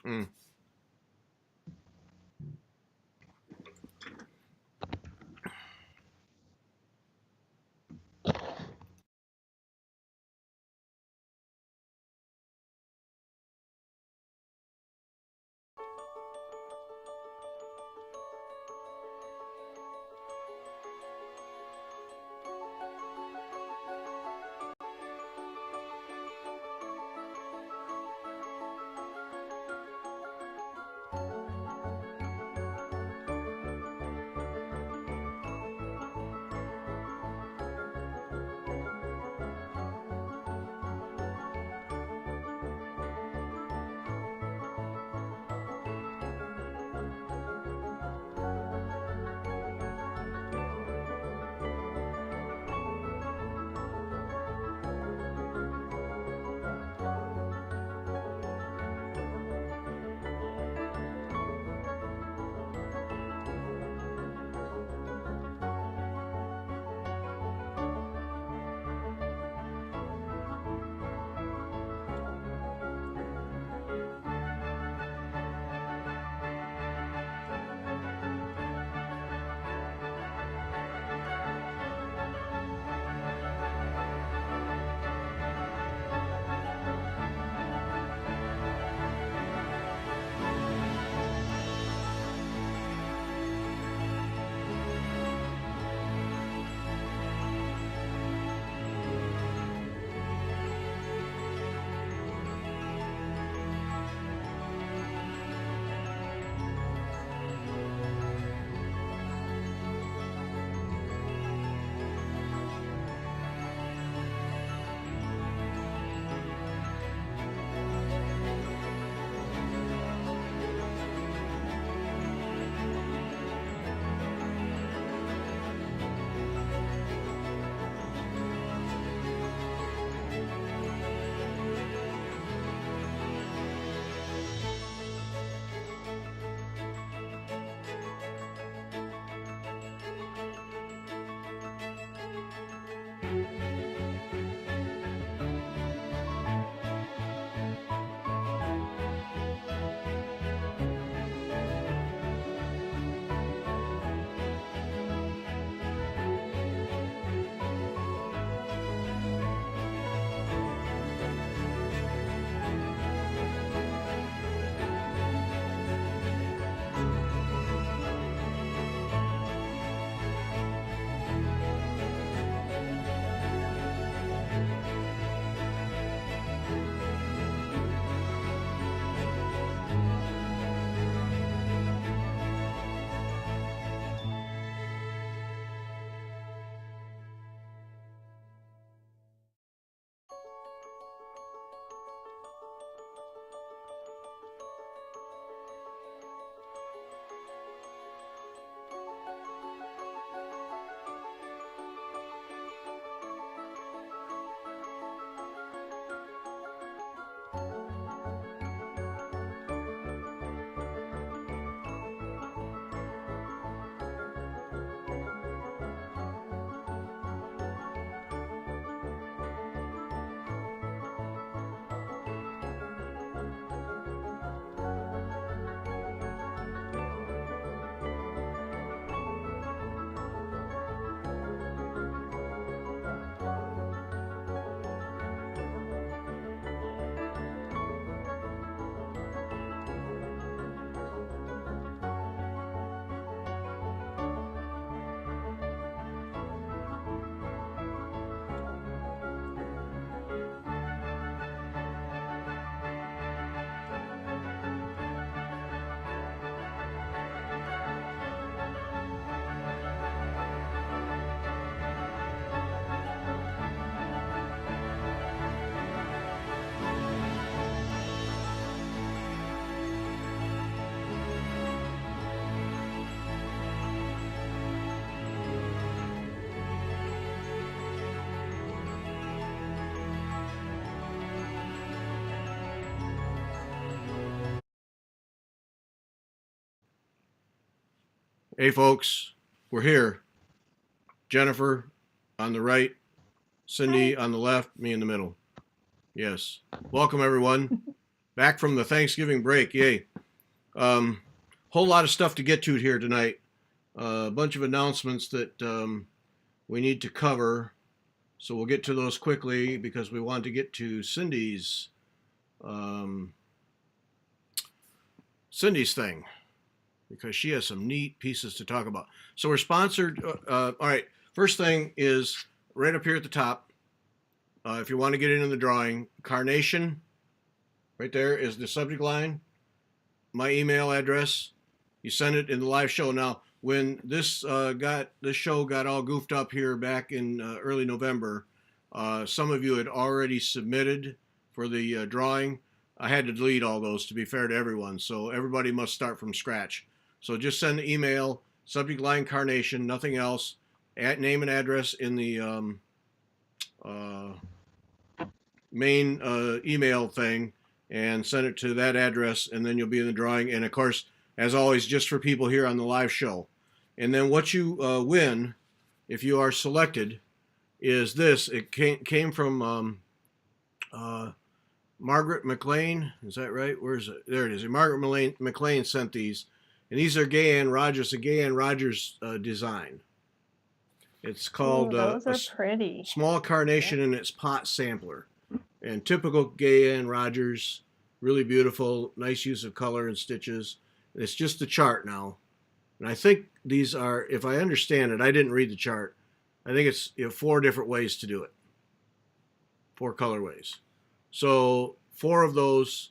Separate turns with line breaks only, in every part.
Mm. Hey, folks, we're here. Jennifer on the right, Cindy
Hi.
on the left, me in the middle. Yes. Welcome, everyone. Back from the Thanksgiving break, yay. Whole lot of stuff to get to here tonight. A bunch of announcements that we need to cover. So we'll get to those quickly because we want to get to um, Cindy's thing because she has some neat pieces to talk about. So we're sponsored. All right. First thing is right up here at the top. If you want to get into the drawing, Carnation, right there is the subject line. My email address. You send it in the live show. Now, when this show got all goofed up here back in early November, some of you had already submitted for the drawing. I had to delete all those to be fair to everyone, so everybody must start from scratch. So just send the email, subject line Carnation, nothing else, name and address in the main email thing, and send it to that address, and then you'll be in the drawing. And of course, as always, just for people here on the live show. And then what you win, if you are selected, is this. It came from Margaret McLean. Is that right? Where is it? There it is. Margaret McLean sent these. And these are Gay Ann Rogers, a Gay Ann Rogers design. It's called
those are pretty.
Small Carnation in its Pot Sampler. And typical Gay Ann Rogers, really beautiful, nice use of color and stitches. And it's just the chart now. And I think these are, if I understand it, I didn't read the chart. I think it's 4 different ways to do it. 4 colorways. So 4 of those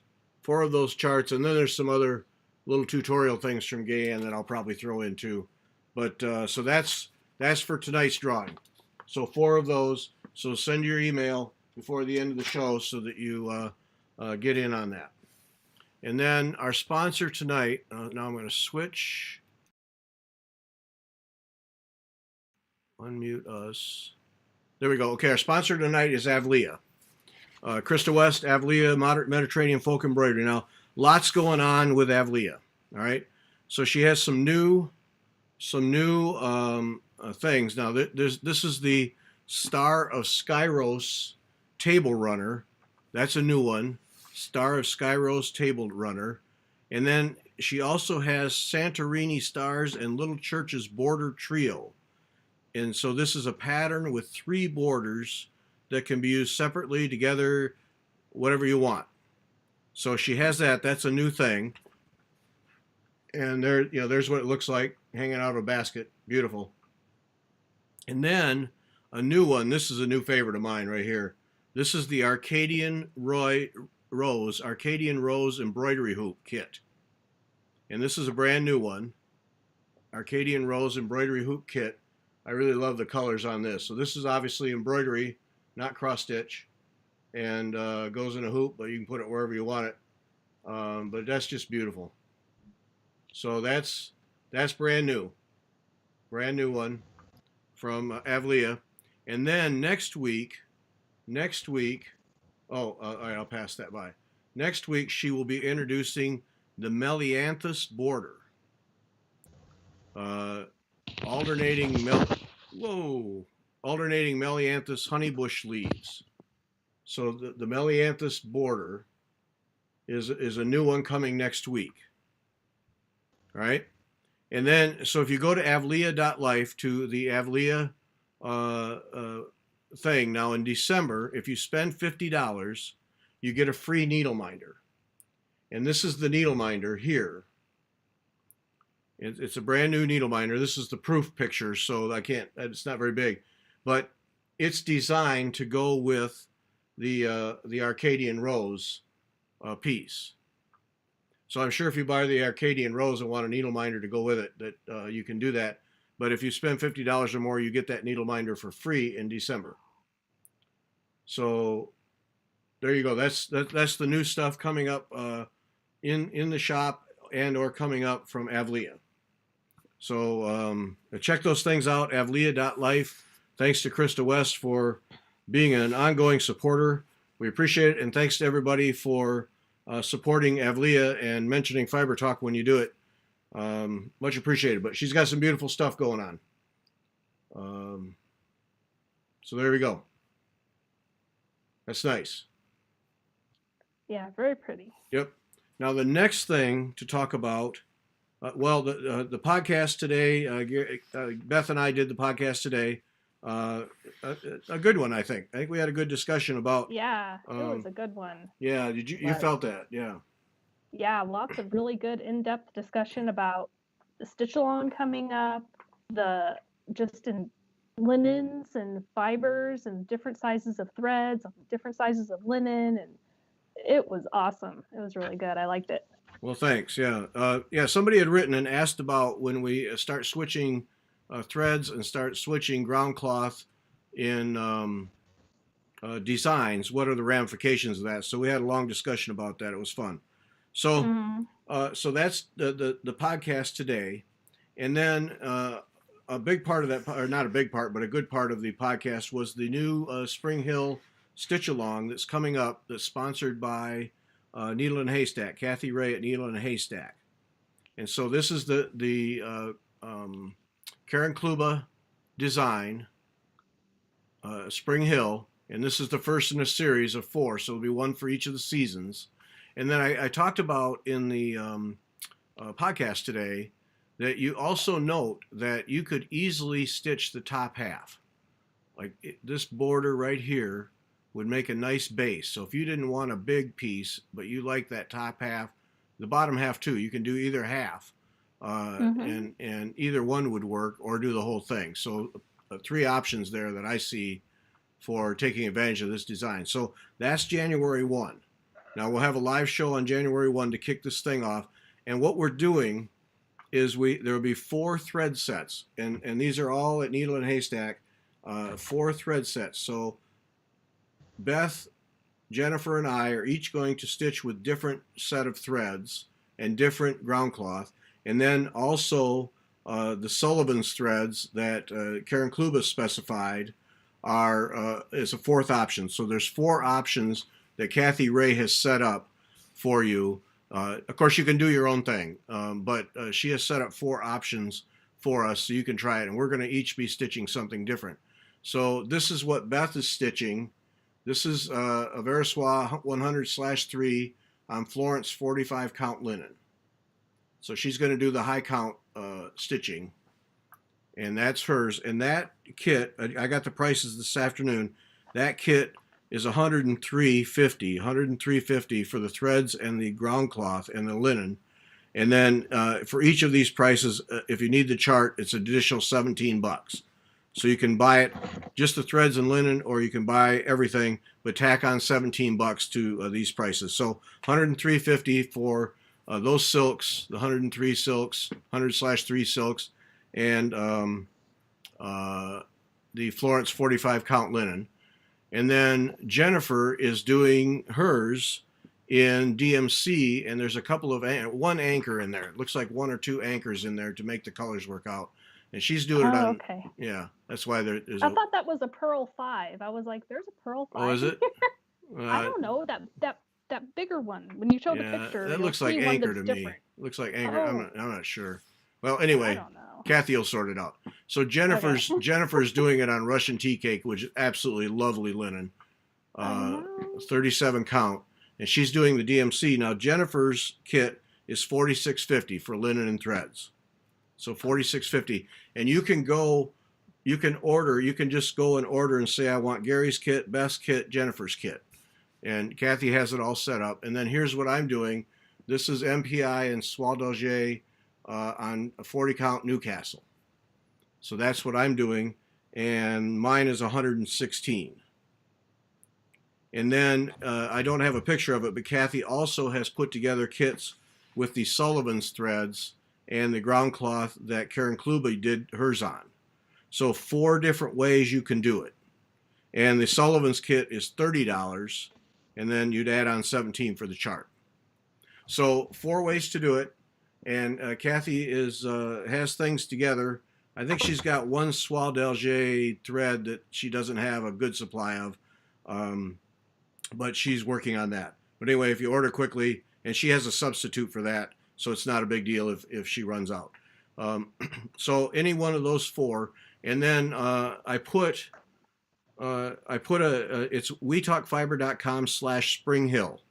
charts, and then there's some other little tutorial things from Gay Ann that I'll probably throw in too. But so that's for tonight's drawing. So 4 of those. So send your email before the end of the show so that you get in on that. And then our sponsor tonight, now I'm going to switch, unmute us. There we go. Okay, our sponsor tonight is Avlia. Krista West, Avlia, Moderate Mediterranean Folk Embroidery. Now, lots going on with Avlia. All right, so she has some new things. Now, this is the Star of Skyros table runner. That's a new one. Star of Skyros table runner. And then she also has Santorini Stars and Little Churches Border Trio. And so this is a pattern with 3 borders that can be used separately, together, whatever you want. So she has that. That's a new thing. And there's what it looks like hanging out of a basket. Beautiful. And then a new one. This is a new favorite of mine right here. This is the Arcadian Rose Embroidery Hoop Kit. And this is a brand new one. Arcadian Rose Embroidery Hoop Kit. I really love the colors on this. So this is obviously embroidery, not cross stitch, and goes in a hoop, but you can put it wherever you want it. But that's just beautiful. So that's brand new one from Avlia. And then next week, all right, I'll pass that by. Next week, she will be introducing the Melianthus border. Alternating Melianthus honeybush leaves. So the Melianthus border is a new one coming next week. All right? And then, so if you go to avlia.life, to the Avlia thing, now in December, if you spend $50, you get a free needle minder. And this is the needle minder here. It's a brand new needle minder. This is the proof picture, so it's not very big. But it's designed to go with the Arcadian Rose piece. So I'm sure if you buy the Arcadian Rose and want a needle minder to go with it, that you can do that. But if you spend $50 or more, you get that needle minder for free in December. So there you go. That's the new stuff coming up in the shop and or coming up from Avlia. So check those things out, avlia.life. Thanks to Krista West for being an ongoing supporter. We appreciate it, and thanks to everybody for supporting Avlia and mentioning Fiber Talk when you do it. Much appreciated. But she's got some beautiful stuff going on. So there we go. That's nice.
Yeah, very pretty.
Yep. Now the next thing to talk about, the podcast today, Beth and I did the podcast today. Uh, a, a good one, I think. I think we had a good discussion about.
Yeah, it was
Um,
a good one.
yeah, you
But
felt that? Yeah.
yeah, lots of really good in-depth discussion about the stitch along coming up, the just in linens and fibers and different sizes of threads, different sizes of linen, and it was awesome. It was really good. I liked it.
Well, thanks. Yeah, yeah. Somebody had written and asked about when we start switching threads and start switching ground cloth in designs. What are the ramifications of that? So we had a long discussion about that. It was fun. So,
Mm.
so that's the podcast today, and then a big part of that, or not a big part, but a good part of the podcast was the new Spring Hill Stitch Along that's coming up. That's sponsored by Needle and Haystack, Kathy Ray at Needle and Haystack. And so this is the Karen Kluba design, Spring Hill, and this is the first in a series of 4. So it'll be one for each of the seasons. And then I talked about in the podcast today that you also note that you could easily stitch the top half. This border right here would make a nice base. So if you didn't want a big piece, but you like that top half, the bottom half too, you can do either half,
Mhm.
and either one would work, or do the whole thing. So 3 options there that I see for taking advantage of this design. So that's January 1. Now we'll have a live show on January 1 to kick this thing off. And what we're doing is there will be 4 thread sets, and these are all at Needle and Haystack, 4 thread sets. So Beth, Jennifer, and I are each going to stitch with different set of threads and different ground cloth, and then also the Sullivan's threads that Karen Kluba specified is a 4th option. So there's 4 options that Kathy Ray has set up for you. Of course, you can do your own thing, but she has set up 4 options for us so you can try it, and we're going to each be stitching something different. So this is what Beth is stitching. This is a Veriswa 100/3 on Florence 45 count linen. So she's going to do the high count stitching, and that's hers. And that kit, I got the prices this afternoon. That kit is $103.50 for the threads and the ground cloth and the linen. And then for each of these prices, if you need the chart, it's an additional $17. So you can buy it just the threads and linen, or you can buy everything, but tack on $17 to these prices. So $103.50 for those silks, the 103 silks, 100/3 silks, and the Florence 45 count linen. And then Jennifer is doing hers in DMC, and there's a couple of one anchor in there. It looks like 1 or 2 anchors in there to make the colors work out. And she's doing it
Oh,
on,
okay.
yeah, that's why there's
I
a,
thought that was a pearl 5. I was like, there's a pearl
oh,
5
is
in
it?
here. I
Uh,
don't know that bigger one. When you show the
yeah,
picture,
that
you'll
looks like
see one
anchor
that's
to me.
different.
Looks like anchor.
Oh,
I'm not sure. Well,
I
anyway,
don't know.
Kathy will sort it out. So
Okay.
Jennifer's doing it on Russian tea cake, which is absolutely lovely linen,
I
uh,
know.
37 count, and she's doing the DMC. Now Jennifer's kit is 46.50 for linen and threads. So 46.50, and you can just go and order and say, I want Gary's kit, Beth's kit, Jennifer's kit, and Kathy has it all set up. And then here's what I'm doing. This is MPI and Soie d'Alger on a 40 count Newcastle. So that's what I'm doing, and mine is 116. And then I don't have a picture of it, but Kathy also has put together kits with the Sullivan's threads and the ground cloth that Karen Kluba did hers on. So 4 different ways you can do it. And the Sullivan's kit is $30, and then you'd add on 17 for the chart. So 4 ways to do it, and Kathy has things together. I think she's got one Soie d'Alger thread that she doesn't have a good supply of, but she's working on that. But anyway, if you order quickly, and she has a substitute for that, so it's not a big deal if she runs out. So any one of those 4, and then I put it's wetalkfiber.com/springhill.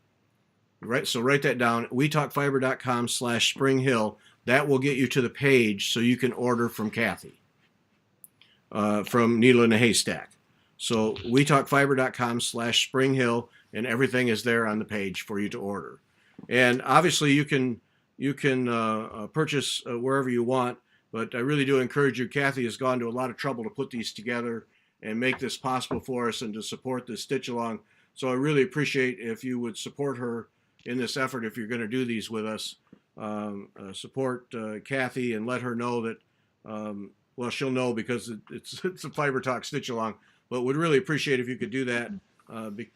Right. So write that down. WeTalkFiber.com/SpringHill. That will get you to the page so you can order from Kathy from Needle in a Haystack. So WeTalkFiber.com/SpringHill, and everything is there on the page for you to order. And obviously you can purchase wherever you want, but I really do encourage you. Kathy has gone to a lot of trouble to put these together and make this possible for us and to support this stitch along. So I really appreciate if you would support her in this effort if you're going to do these with us. Support Kathy and let her know that, well, she'll know because it's a Fiber Talk stitch along, but would really appreciate if you could do that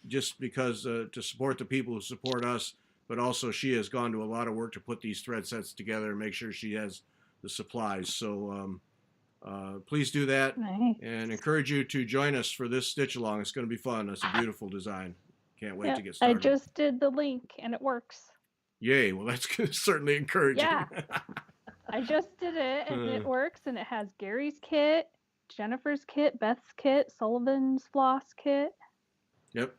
just because to support the people who support us, but also she has gone to a lot of work to put these thread sets together and make sure she has the supplies. So please do that.
Nice.
And encourage you to join us for this stitch along. It's going to be fun. It's a beautiful design. Can't wait to get started.
I just did the link and it works.
Yay. Well, that's certainly encouraging.
Yeah. I just did it and it works, and it has Gary's kit, Jennifer's kit, Beth's kit, Sullivan's floss kit.
Yep.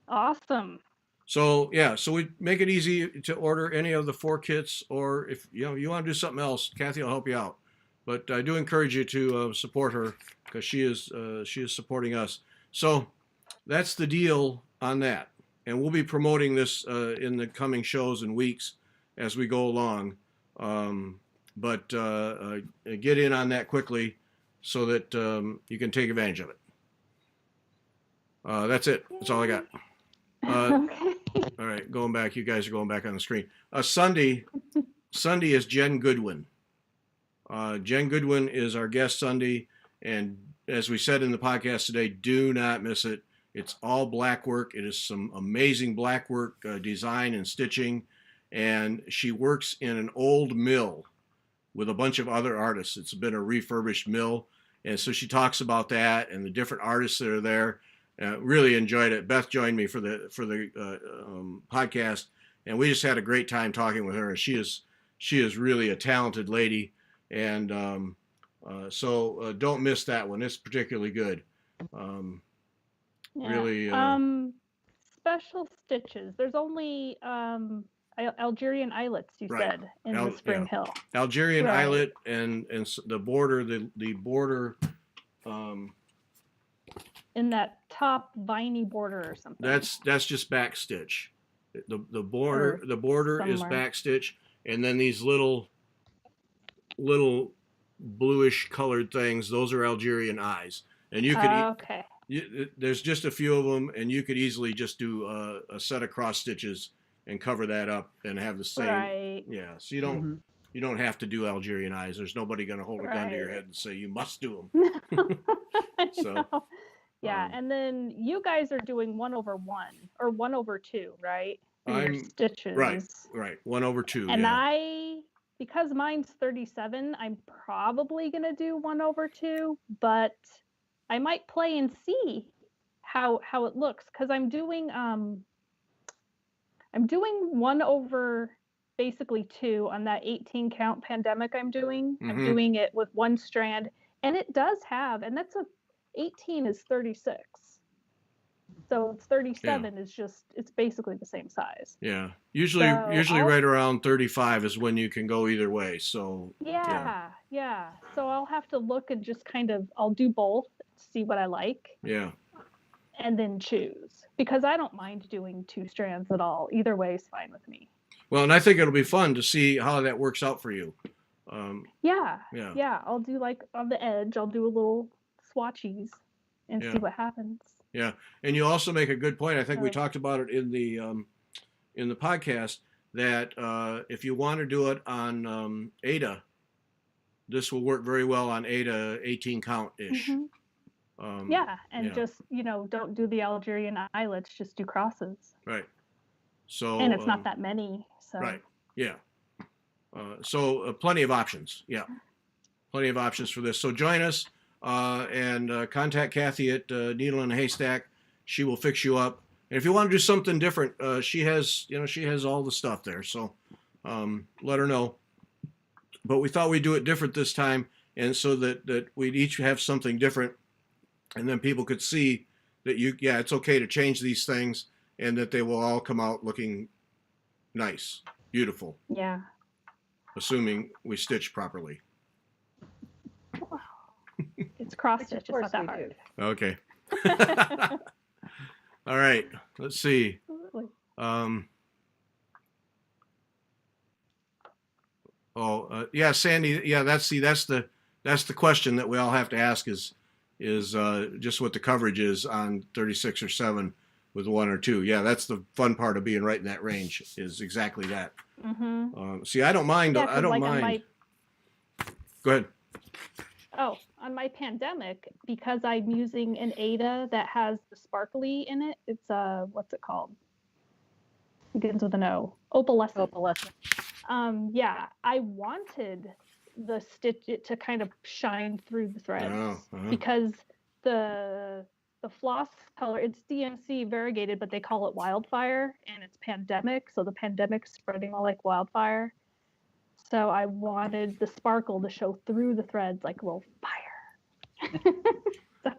Awesome.
So yeah, so we make it easy to order any of the 4 kits, or if you want to do something else, Kathy will help you out. But I do encourage you to support her because she is supporting us. So that's the deal on that, and we'll be promoting this in the coming shows and weeks as we go along. But get in on that quickly so that you can take advantage of it. That's it. That's all I got.
Okay.
All right, going back. You guys are going back on the screen. Sunday is Jen Goodwin. Jen Goodwin is our guest Sunday, and as we said in the podcast today, do not miss it. It's all black work. It is some amazing black work design and stitching, and she works in an old mill with a bunch of other artists. It's been a refurbished mill, and so she talks about that and the different artists that are there. Really enjoyed it. Beth joined me for the podcast, and we just had a great time talking with her. And she is really a talented lady, and so don't miss that one. It's particularly good. Really.
Special stitches. There's only Algerian eyelets. You said in the Spring Hill.
Algerian eyelet and the border the border.
In that top viney border or something.
That's just back stitch. The border is back stitch, and then these little bluish colored things, those are Algerian eyes. And you could there's just a few of them, and you could easily just do a set of cross stitches and cover that up and have the same.
Right.
Yeah. So you don't you don't have to do Algerian eyes. There's nobody going to hold a gun to your head and say you must do them. So.
Yeah, and then you guys are doing 1/1 or 1/2, right? For your stitches.
Right. 1/2.
And because mine's 37, I'm probably gonna do 1/2, but I might play and see how it looks, because I'm doing 1/2 on that 18 count pandemic I'm doing. Mm-hmm. I'm doing it with one strand, and it does have, and that's 18 is 36. So 37 is it's basically the same size.
Yeah. Usually right around 35 is when you can go either way. So
yeah. So I'll have to look and just I'll do both, see what I like.
Yeah.
And then choose, because I don't mind doing 2 strands at all. Either way is fine with me.
Well, and I think it'll be fun to see how that works out for you.
Yeah. I'll do on the edge, I'll do a little swatchies and see what happens.
Yeah, and you also make a good point. I think we talked about it in the podcast that if you want to do it on Ada, this will work very well on Ada 18 count ish.
Mm-hmm. Just don't do the Algerian eyelets, just do crosses.
Right. So
and it's not that many. So
right. Yeah. So plenty of options. Yeah. Plenty of options for this. So join us. And contact Kathy at Needle in a Haystack. She will fix you up. And if you want to do something different, she has all the stuff there. So let her know. But we thought we'd do it different this time, and so that we'd each have something different, and then people could see that it's okay to change these things, and that they will all come out looking Nice. Beautiful.
Yeah.
Assuming we stitch properly.
It's cross
Which
stitch.
of
It's
course
not that
we do.
Okay. All right. Let's see.
Absolutely.
Yeah, Sandy. Yeah, that's the question that we all have to ask is just what the coverage is on 36 or 7 with 1 or 2. Yeah, that's the fun part of being right in that range is exactly that.
Mm-hmm.
See, I don't mind.
Yeah,
I don't
like
mind. Go ahead.
on my pandemic, because I'm using an Ada that has the sparkly in it. It's what's it called? Begins with an O. Opalescent.
Opalescent.
Yeah, I wanted the stitch it to kind of shine through the threads because the floss color, it's DMC variegated, but they call it wildfire, and it's pandemic, so the pandemic's spreading all like wildfire. So I wanted the sparkle to show through the threads like a little fire. So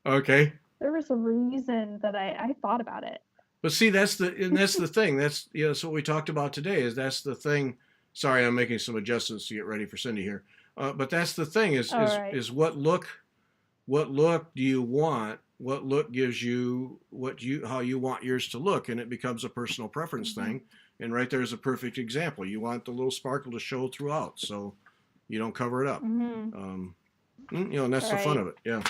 Okay.
there was a reason that I thought about it.
But see, that's the thing. That's that's what we talked about today. Is that's the thing. Sorry, I'm making some adjustments to get ready for Cindy here. But that's the thing. Is what look do you want? What look gives you how you want yours to look, and it becomes a personal preference thing. And right there's a perfect example. You want the little sparkle to show throughout, so you don't cover it up. And that's the fun of it. Yeah.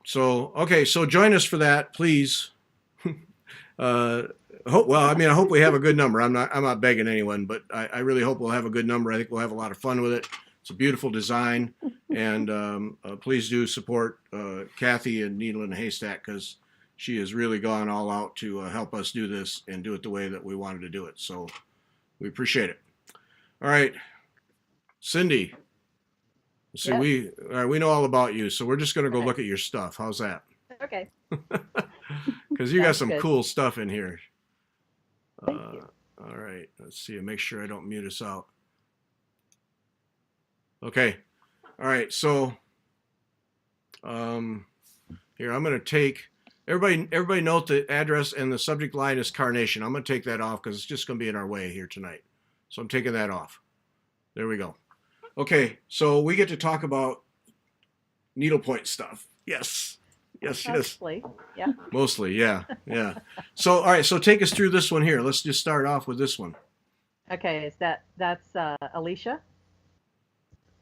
So okay, so join us for that, please. I hope we have a good number. I'm not begging anyone, but I really hope we'll have a good number. I think we'll have a lot of fun with it. It's a beautiful design, and please do support Kathy and Needle in a Haystack because she has really gone all out to help us do this and do it the way that we wanted to do it. So we appreciate it. All right, Cindy. See,
yes.
we know all about you, so we're just going to go look at your stuff. How's that?
Okay.
Because you got some
good.
cool stuff in here.
Thank you.
All right, let's see. Make sure I don't mute us out. Okay. All right. So, here I'm going to take everybody. Everybody note the address and the subject line is carnation. I'm going to take that off because it's just going to be in our way here tonight. So I'm taking that off. There we go. Okay. So we get to talk about needlepoint stuff. Yes. Yes.
Mostly, yeah.
Mostly, yeah. So, all right. So take us through this one here. Let's just start off with this one.
Okay, that's Alicia?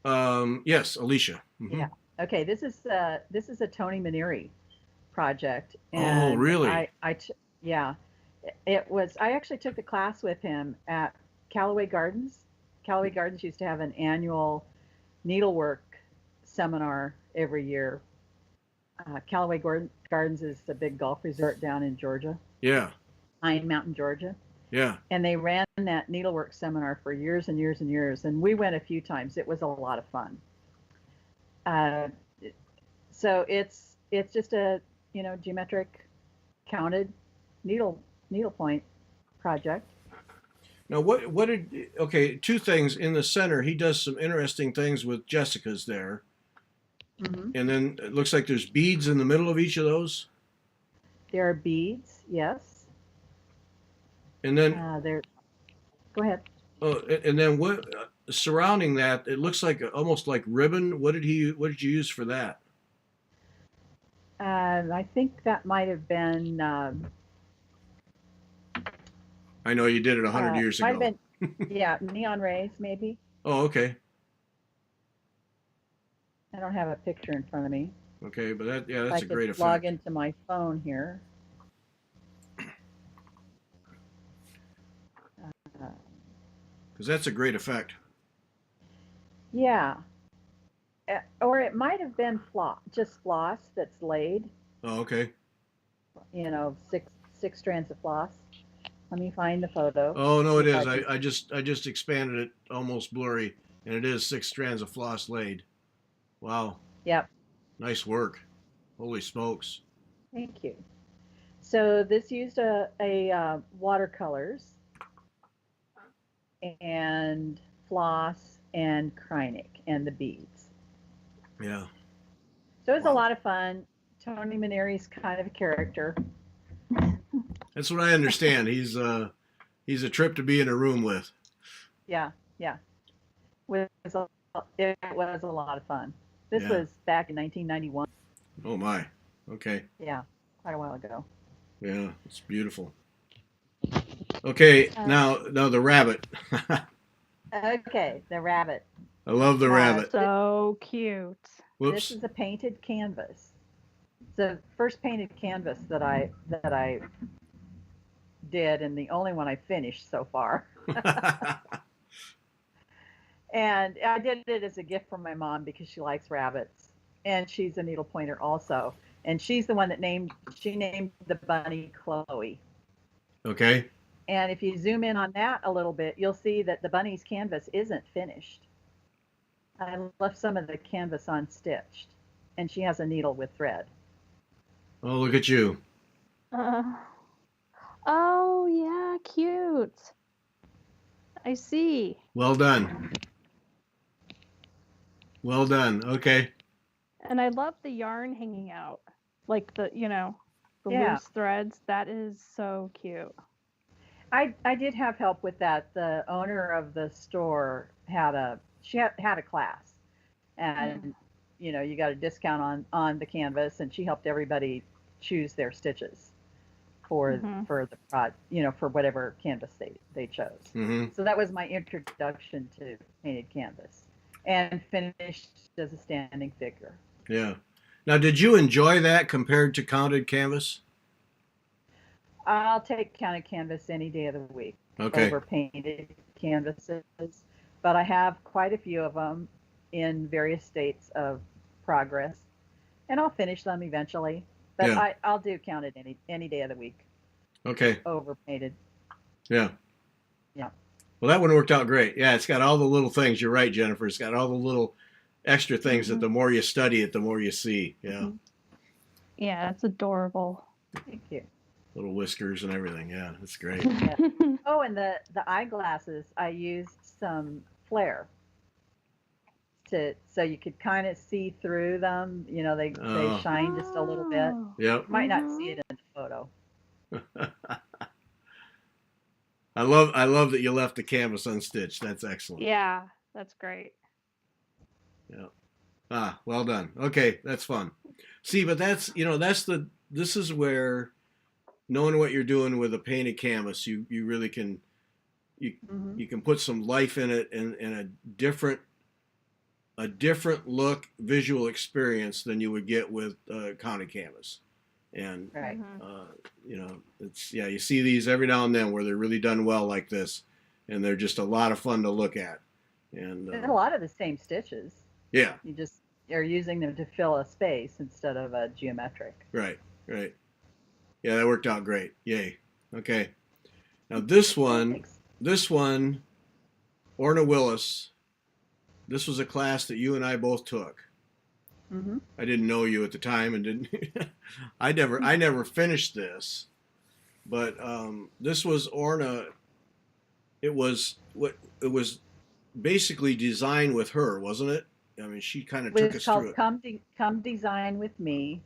Yes, Alicia. Mm-hmm.
Yeah. Okay, this is a Tony Maneri project.
Oh, really?
Yeah. It was. I actually took the class with him at Callaway Gardens. Callaway Gardens used to have an annual needlework seminar every year. Callaway Gardens is the big golf resort down in Georgia.
Yeah.
Pine Mountain, Georgia.
Yeah.
And they ran that needlework seminar for years and years and years. And we went a few times. It was a lot of fun. So it's just a geometric counted needlepoint project.
Now, two things in the center. He does some interesting things with Jessica's there.
Mm-hmm.
And then it looks like there's beads in the middle of each of those.
There are beads, yes.
And then
there. Go ahead.
Oh, and then what surrounding that? It looks like almost like ribbon. What did you use for that?
I think that might have been.
I know you did it 100 years ago.
Might have been, yeah, neon rays maybe.
Oh, okay.
I don't have a picture in front of me.
Okay, but that's a great effect.
Log into my phone here.
Because that's a great effect.
Yeah. Or it might have been just floss that's laid.
Oh, okay.
Six strands of floss. Let me find the photo.
Oh no, it is. I just expanded it almost blurry, and it is 6 strands of floss laid. Wow.
Yep.
Nice work. Holy smokes.
Thank you. So this used a watercolors and floss and Kreinik and the beads.
Yeah.
So it was a lot of fun. Tony Maneri's kind of a character.
That's what I understand. He's a trip to be in a room with.
Yeah, yeah. It was a lot of fun. This
Yeah.
was back in 1991.
Oh my. Okay.
Yeah, quite a while ago.
Yeah, it's beautiful. Okay,
Uh,
now the rabbit.
Okay, the rabbit.
I love the rabbit.
so cute.
This
Whoops.
is a painted canvas. It's the first painted canvas that I did, and the only one I finished so far. And I did it as a gift from my mom because she likes rabbits, and she's a needle pointer also. And she's the one that named the bunny Chloe.
Okay.
And if you zoom in on that a little bit, you'll see that the bunny's canvas isn't finished. I left some of the canvas unstitched, and she has a needle with thread.
Oh, look at you.
Uh, oh, yeah, cute. I see.
Well done. Well done. Okay.
And I love the yarn hanging out. Like the
Yeah.
loose threads. That is so cute.
I did have help with that. The owner of the store had a class, and you got a discount on the canvas, and she helped everybody choose their stitches for for whatever canvas they chose.
Mm-hmm.
So that was my introduction to painted canvas, and finished as a standing figure.
Yeah. Now, did you enjoy that compared to counted canvas?
I'll take counted canvas any day of the week
Okay.
over painted canvases, but I have quite a few of them in various states of progress, and I'll finish them eventually. But
Yeah.
I'll do counted any day of the week
Okay.
over painted.
Yeah.
Yeah.
Well, that one worked out great. Yeah, it's got all the little things. You're right, Jennifer. It's got all the little extra things that the more you study it, the more you see. Yeah.
Mm-hmm. Yeah, it's adorable.
Thank you.
Little whiskers and everything. Yeah, it's great.
Yeah. Oh, and the eyeglasses, I used some flare so you could kind of see through them. They shine just a little bit.
Oh.
Yep.
You might not see it in the photo.
I love that you left the canvas unstitched. That's excellent.
Yeah, that's great.
Yeah. Ah, well done. Okay, that's fun. See, but this is where knowing what you're doing with a painted canvas, you really can you can put some life in it and a different look, visual experience than you would get with counted canvas. And
Right.
it's you see these every now and then where they're really done well like this, and they're just a lot of fun to look at. And
a lot of the same stitches.
Yeah.
You just are using them to fill a space instead of a geometric.
Right. Yeah, that worked out great. Yay. Okay. Now this one, Orna Willis, this was a class that you and I both took.
Mm-hmm.
I didn't know you at the time and didn't. I never finished this, but this was Orna. It was basically designed with her, wasn't it? I mean, she kind of took us through it.
Come Design with Me,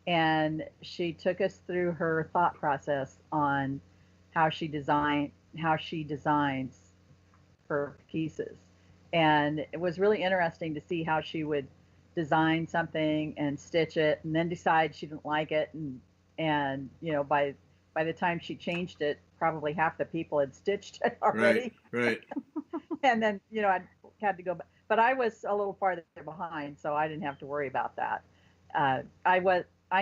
and she took us through her thought process on how she designs her pieces, and it was really interesting to see how she would design something and stitch it, and then decide she didn't like it, and by the time she changed it, probably half the people had stitched it already.
Right.
And then I had to go back. But I was a little farther behind, so I didn't have to worry about that. I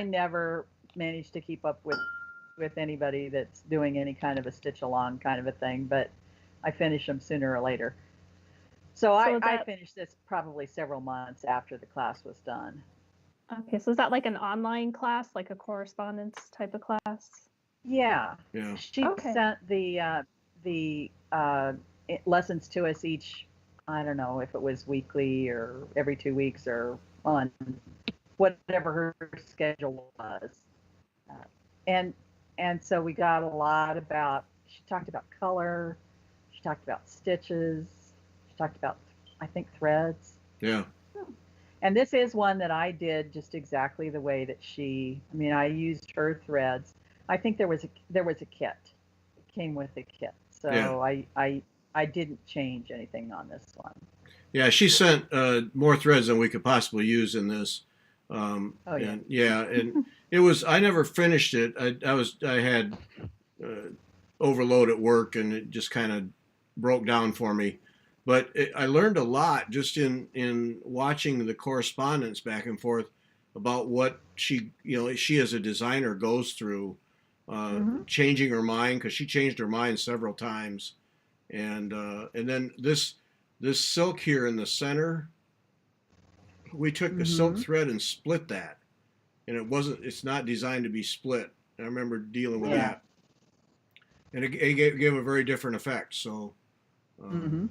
never managed to keep up with anybody that's doing any kind of a stitch along kind of a thing, but I finish them sooner or later. So I finished this probably several months after the class was done.
Okay, so is that like an online class, like a correspondence type of class?
Yeah. She sent the lessons to us each. I don't know if it was weekly or every 2 weeks or on whatever her schedule was. And so we got a lot about, she talked about color, she talked about stitches, she talked about, I think, threads.
Yeah.
And this is one that I did just exactly the way that I used her threads. I think there was a kit. came with the kit. So
Yeah.
I didn't change anything on this one.
Yeah, she sent more threads than we could possibly use in this.
Oh yeah.
And yeah, and it was. I never finished it. I had uh, overload at work, and it just kind of broke down for me. But I learned a lot just in watching the correspondence back and forth about what she as a designer goes through, changing her mind, because she changed her mind several times, and then this silk here in the center, we took a silk
Mm-hmm.
thread and split that, and it's not designed to be split. I remember dealing with
Yeah.
that, and it gave a very different effect. So, um,
Mm-hmm.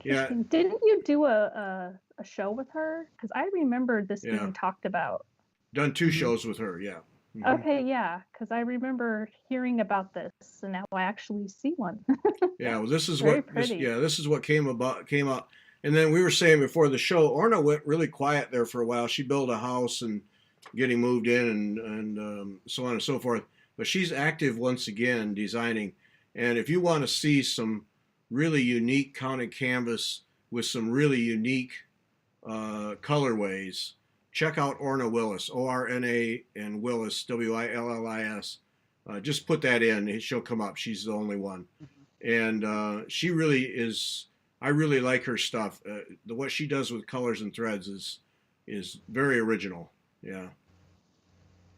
yeah,
Interesting. Didn't you do a show with her? Because I remember this
yeah,
being talked about.
done two
Mm-hmm.
shows with her. Yeah. Hmm.
Okay, yeah, because I remember hearing about this, and now I actually see one.
Yeah, well, this is
Very
what
pretty.
this is what came out. And then we were saying before the show, Orna went really quiet there for a while. She built a house and getting moved in and so on and so forth. But she's active once again designing. And if you want to see some really unique counted canvas with some really unique colorways, check out Orna Willis, Orna and Willis, Willis. Just put that in, she'll come up. She's the only one, and she really is. I really like her stuff. What she does with colors and threads is very original. Yeah,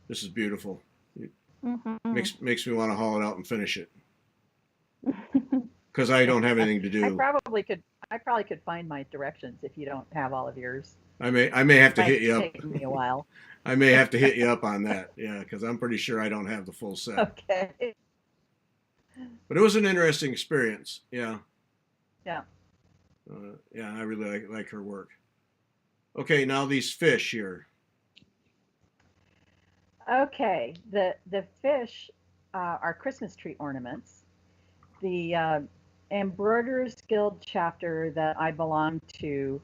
this is beautiful. It
Mm-hmm.
makes me want to haul it out and finish it because I don't have anything to
I
do.
probably could. I probably could find my directions if you don't have all of yours.
I may have to
Might
hit you up.
take me a while.
I may have to hit you up on that. Yeah, because I'm pretty sure I don't have the full set.
Okay.
But it was an interesting experience. Yeah,
Yeah.
yeah, I really like her work. Okay, now these fish here.
Okay. The fish are Christmas tree ornaments. The Embroiderers Guild chapter that I belong to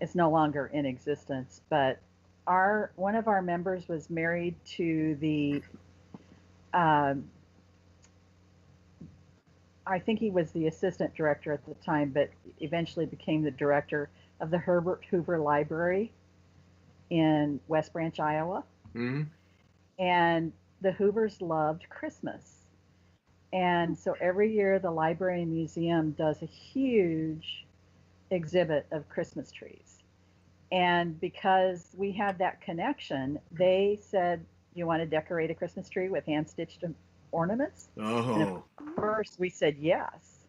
is no longer in existence, but our one of our members was married to the um, I think he was the assistant director at the time, but eventually became the director of the Herbert Hoover Library in West Branch, Iowa.
Hmm.
And the Hoovers loved Christmas. And so every year the library and museum does a huge exhibit of Christmas trees. And because we had that connection, they said, "You want to decorate a Christmas tree with hand stitched ornaments?" And of
Oh,
course, we said yes.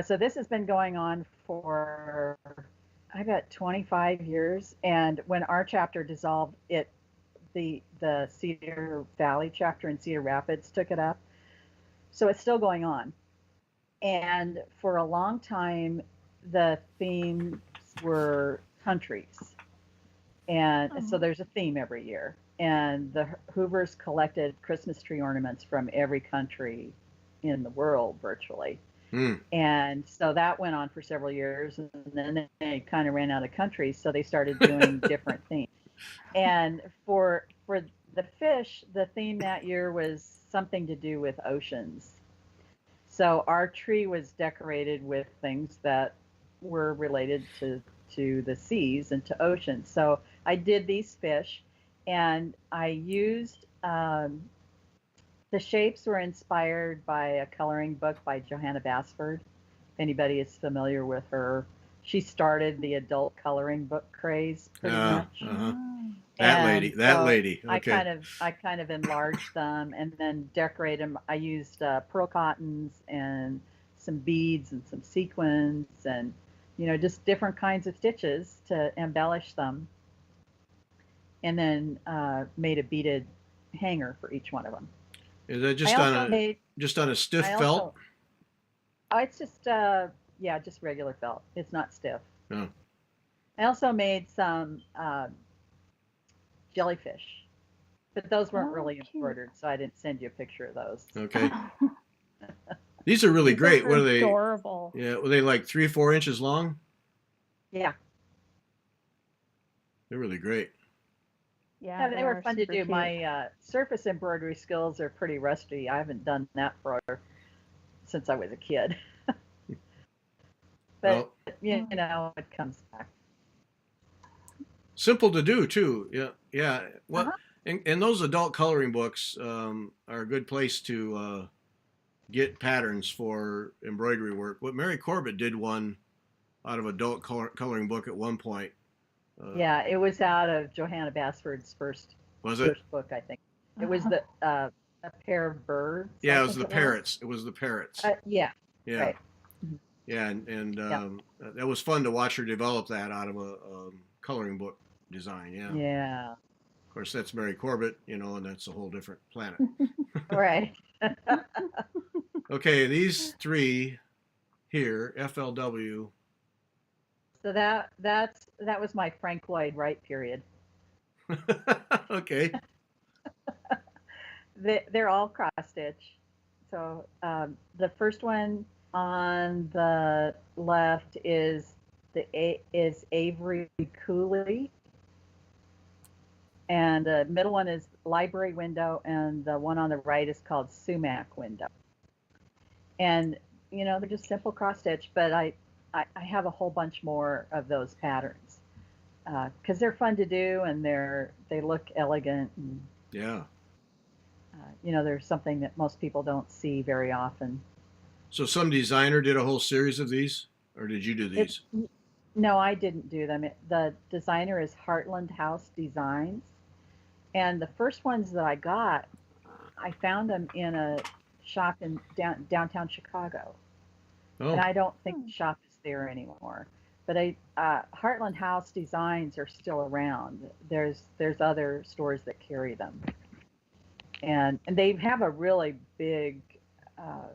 So this has been going on for, I bet, 25 years. And when our chapter dissolved, the Cedar Valley chapter in Cedar Rapids took it up. So it's still going on. And for a long time, the themes were countries. And so there's a theme every year. And the Hoovers collected Christmas tree ornaments from every country in the world virtually.
mm.
And so that went on for several years. And then they kind of ran out of countries. So they started doing different themes. And for the fish, the theme that year was something to do with oceans. So our tree was decorated with things that were related to the seas and to oceans. So I did these fish, and I used the shapes were inspired by a coloring book by Johanna Basford. If anybody is familiar with her, she started the adult coloring book craze pretty much.
Uh-huh.
And
That
so
lady.
I
Okay.
kind of enlarged them and then decorate them. I used pearl cottons and some beads and some sequins and just different kinds of stitches to embellish them, and then made a beaded hanger for each one of them.
Is that
I also made.
just on a stiff
I
felt?
also. Oh, it's just yeah, just regular felt. It's not stiff.
Oh.
I also made some jellyfish, but those weren't really
cute.
embroidered, so I didn't send you a picture of those.
Okay. These are really
These
great.
are
What are they?
adorable.
Yeah, were they like 3-4 inches long?
Yeah.
They're really great.
Yeah,
Yeah, they were
are
fun to
super
do.
cute.
My surface embroidery skills are pretty rusty. I haven't done that since I was a kid. But
Well,
it comes back.
simple to do too. Yeah, yeah. What
Uh-huh.
and those adult coloring books are a good place to get patterns for embroidery work. What Mary Corbett did one out of adult coloring book at one point.
Yeah, it was out of Johanna Basford's first
Was it?
first book, I think. It was the a pair of birds,
Yeah,
I
it was
think
the
it was.
parrots. It was the parrots.
Yeah,
Yeah,
right. Mhm.
yeah, and
Yeah,
that was fun to watch her develop that out of a coloring book design. Yeah, of
yeah,
course that's Mary Corbett, and that's a whole different planet.
right.
Okay, these three here, FLW.
So that was my Frank Lloyd Wright period.
Okay.
They're all cross stitch. So the first one on the left is Avery Cooley, and the middle one is Library Window, and the one on the right is called Sumac Window. And they're just simple cross stitch, but I have a whole bunch more of those patterns because they're fun to do and they look elegant and
Yeah.
there's something that most people don't see very often.
So some designer did a whole series of these, or did you do
It
these?
No, I didn't do them. The designer is Heartland House Designs, and the first ones that I got, I found them in a shop in downtown Chicago, and
Oh,
I don't think
Hmm.
the shop is there anymore. But Heartland House Designs are still around. There's other stores that carry them, and they have a really big uh,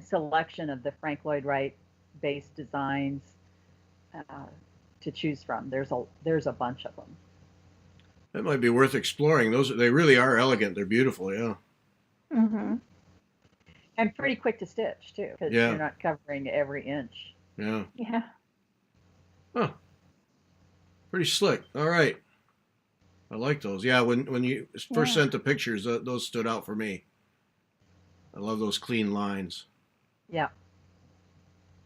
selection of the Frank Lloyd Wright based designs uh, to choose from. There's a bunch of them.
that might be worth exploring. They really are elegant. They're beautiful. Yeah.
Mhm.
And pretty quick to stitch too, because
Yeah.
you're not covering every inch.
Yeah.
Yeah.
Huh. Pretty slick. All right. I like those. Yeah. When you first
Yeah.
sent the pictures, those stood out for me. I love those clean lines.
Yeah.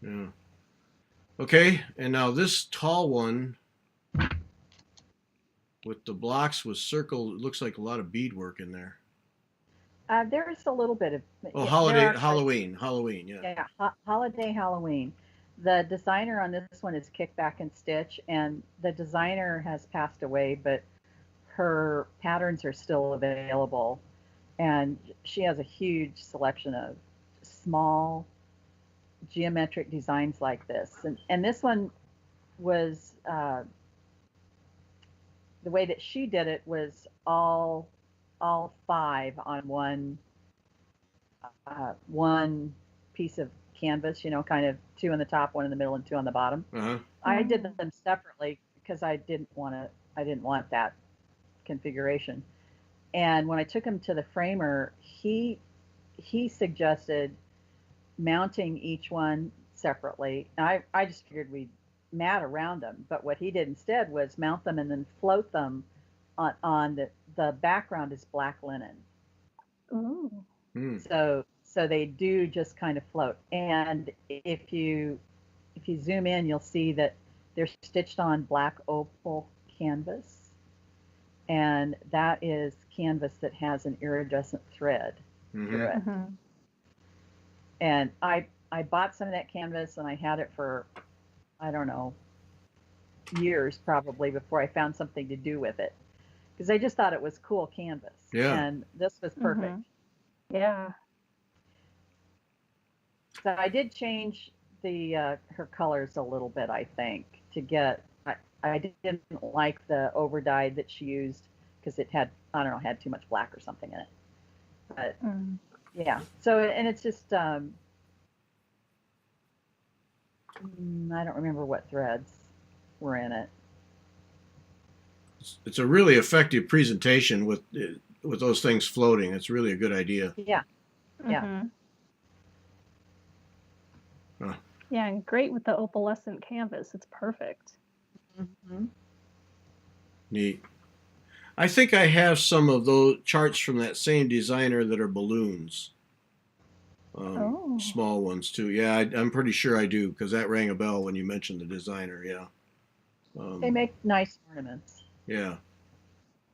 Yeah. Okay. And now this tall one with the blocks with circle. It looks like a lot of beadwork in there.
There's a little bit of
Oh,
there
holiday,
are quite
Halloween. Yeah.
yeah holiday Halloween. The designer on this one is Kickback and Stitch, and the designer has passed away, but her patterns are still available, and she has a huge selection of small geometric designs like this. And this one was the way that she did it was all five on one piece of canvas, kind of two on the top, one in the middle, and two on the bottom.
Uh huh.
I did
Mm.
them separately because I didn't want that configuration. And when I took him to the framer, he suggested mounting each one separately. And I just figured we'd mat around them, but what he did instead was mount them and then float them on the background is black linen.
Ooh.
Hmm.
So they do just kind of float. And if you zoom in, you'll see that they're stitched on black opal canvas, and that is canvas that has an iridescent thread
Mm-hmm.
through it.
Mhm.
And I bought some of that canvas and I had it for I don't know years probably before I found something to do with it because I just thought it was cool canvas,
Yeah.
and this was perfect.
Mhm. Yeah.
So I did change the her colors a little bit, I think, to get. I didn't like the over dyed that she used because it had I don't know had too much black or something in it. But
Mm.
yeah, so and it's just I don't remember what threads were in it.
It's a really effective presentation with those things floating. It's really a good idea.
Yeah, yeah.
Mhm.
Huh.
Yeah, and great with the opalescent canvas. It's perfect.
Hmm.
Neat. I think I have some of those charts from that same designer that are balloons.
Oh.
Small ones too. Yeah, I'm pretty sure I do because that rang a bell when you mentioned the designer. Yeah.
They
Um,
make nice ornaments.
yeah.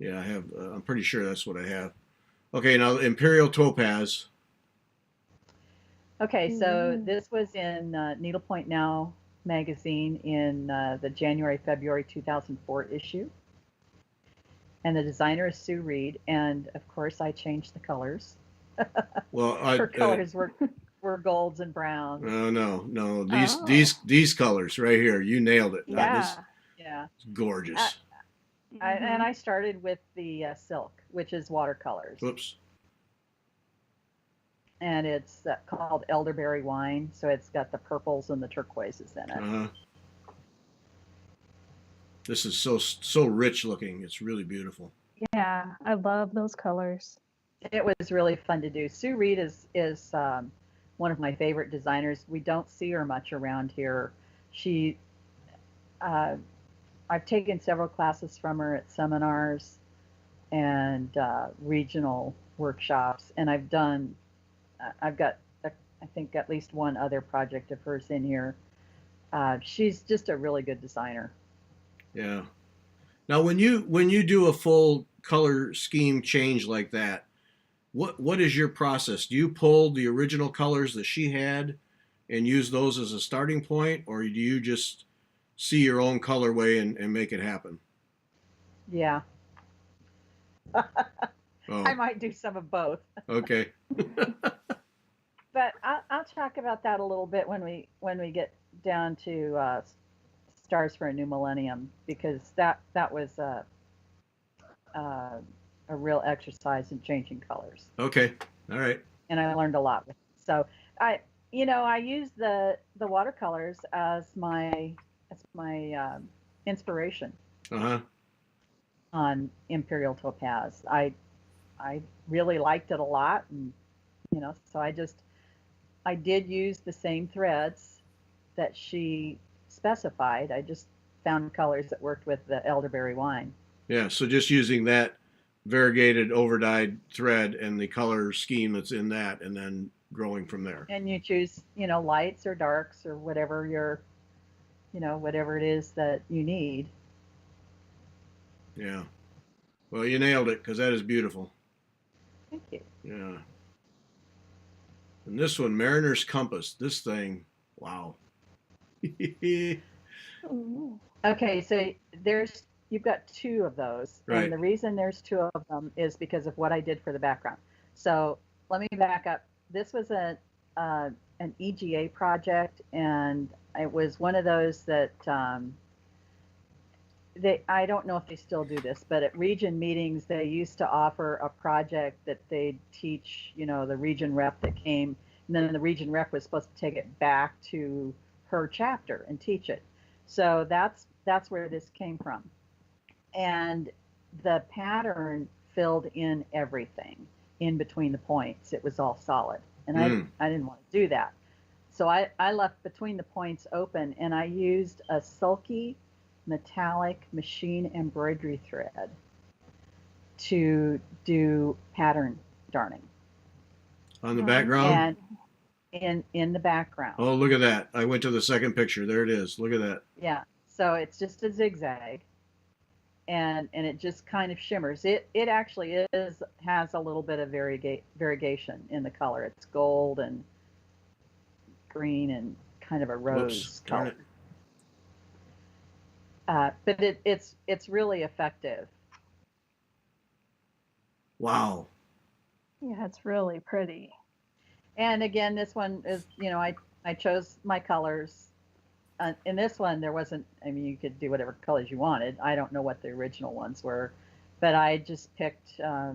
Yeah, I have. I'm pretty sure that's what I have. Okay, now Imperial Topaz.
Okay, so
Mm.
this was in Needlepoint Now magazine in the January-February 2004 issue. And the designer is Sue Reed. And of course, I changed the colors.
Well,
Her colors were golds and browns.
no, these
Oh.
these colors right here. You nailed it. This
Yeah.
Yeah.
is gorgeous.
And
Mhm.
I started with the silk, which is watercolors.
Whoops.
And it's called elderberry wine. So it's got the purples and the turquoises in it.
Uh-huh. This is so rich looking. It's really beautiful.
Yeah, I love those colors.
It was really fun to do. Sue Reed is one of my favorite designers. We don't see her much around here. She, uh, I've taken several classes from her at seminars and regional workshops, and I've got, I think at least one other project of hers in here. She's just a really good designer.
Yeah. Now, when you do a full color scheme change like that, what is your process? Do you pull the original colors that she had and use those as a starting point, or do you just see your own colorway and make it happen?
Yeah, I
Oh,
might do some of both,
okay.
but I'll talk about that a little bit when we get down to Stars for a New Millennium, because that was uh, a real exercise in changing colors,
Okay. All right.
and I learned a lot with it. So I use the watercolors as my inspiration
Uh-huh.
on Imperial Topaz. I really liked it a lot, and so I did use the same threads that she specified. I just found colors that worked with the elderberry wine.
Yeah, so just using that variegated overdyed thread and the color scheme that's in that and then growing from there.
And you choose, lights or darks or whatever it is that you need.
Yeah. Well, you nailed it because that is beautiful.
Thank you.
Yeah. And this one, Mariner's Compass. This thing, wow.
Ooh.
Okay, so you've got two of those, and
Right.
the reason there's two of them is because of what I did for the background. So let me back up. This was an EGA project, and it was one of those that I don't know if they still do this, but at region meetings they used to offer a project that they'd teach, the region rep that came, and then the region rep was supposed to take it back to her chapter and teach it. So that's where this came from. And the pattern filled in everything in between the points. It was all solid, and
Mm.
I didn't want to do that. So I left between the points open, and I used a sulky metallic machine embroidery thread to do pattern darning,
On the
Oh,
background.
and in the background.
Oh, look at that. I went to the second picture. There it is. Look at that.
Yeah. So it's just a zigzag, and it just kind of shimmers. It actually has a little bit of variegation in the color. It's gold and green and kind of a
Whoops.
rose
Darn
color.
it.
But it's really effective.
Wow.
yeah, it's really pretty.
And again, this one is, I chose my colors. In this one, there wasn't, I mean, you could do whatever colors you wanted. I don't know what the original ones were, but I just I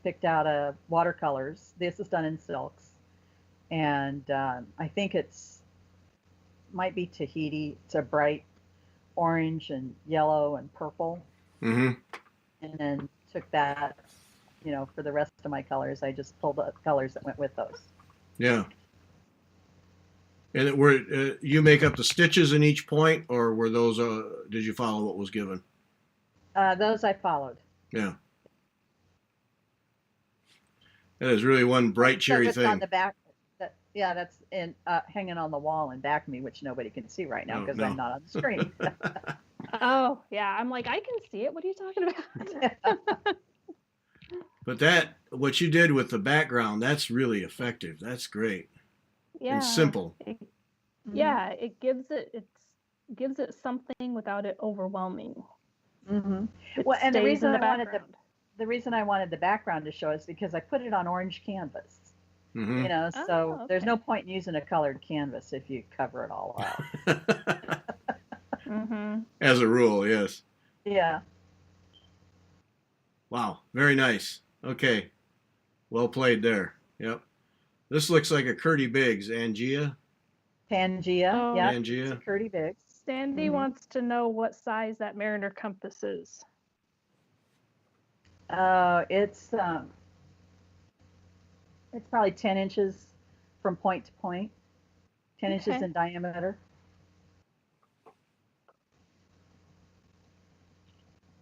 picked out watercolors. This is done in silks. And I think might be Tahiti. It's a bright orange and yellow and purple.
Mm-hmm.
And then took that, for the rest of my colors, I just pulled the colors that went with those.
Yeah. And you make up the stitches in each point, or were those? Did you follow what was given?
Those I followed.
Yeah. That is really one bright,
So
cheery
it's on
thing.
the back. Yeah, that's in hanging on the wall in back of me, which nobody can see right now
Oh,
because
no.
I'm not on the screen.
Oh, yeah. I'm like, I can see it. What are you talking about?
But what you did with the background, that's really effective. That's great and
Yeah.
simple.
Yeah, it gives it something without it overwhelming.
Mm-hmm.
It
Well, and
stays in the background.
the reason I wanted the background to show is because I put it on orange canvas.
Hmm.
So
Oh,
there's no
okay.
point in using a colored canvas if you cover it all up.
Mm-hmm.
As a rule, yes.
Yeah.
Wow, very nice. Okay, well played there. Yep. This looks like a Curdy Biggs, Angia.
Pangea.
Oh,
Yep. It's a
Angia.
Curdy Biggs.
Sandy
Hmm.
wants to know what size that Mariner compass is.
It's probably 10 inches from point to point, 10 inches
Okay.
in diameter.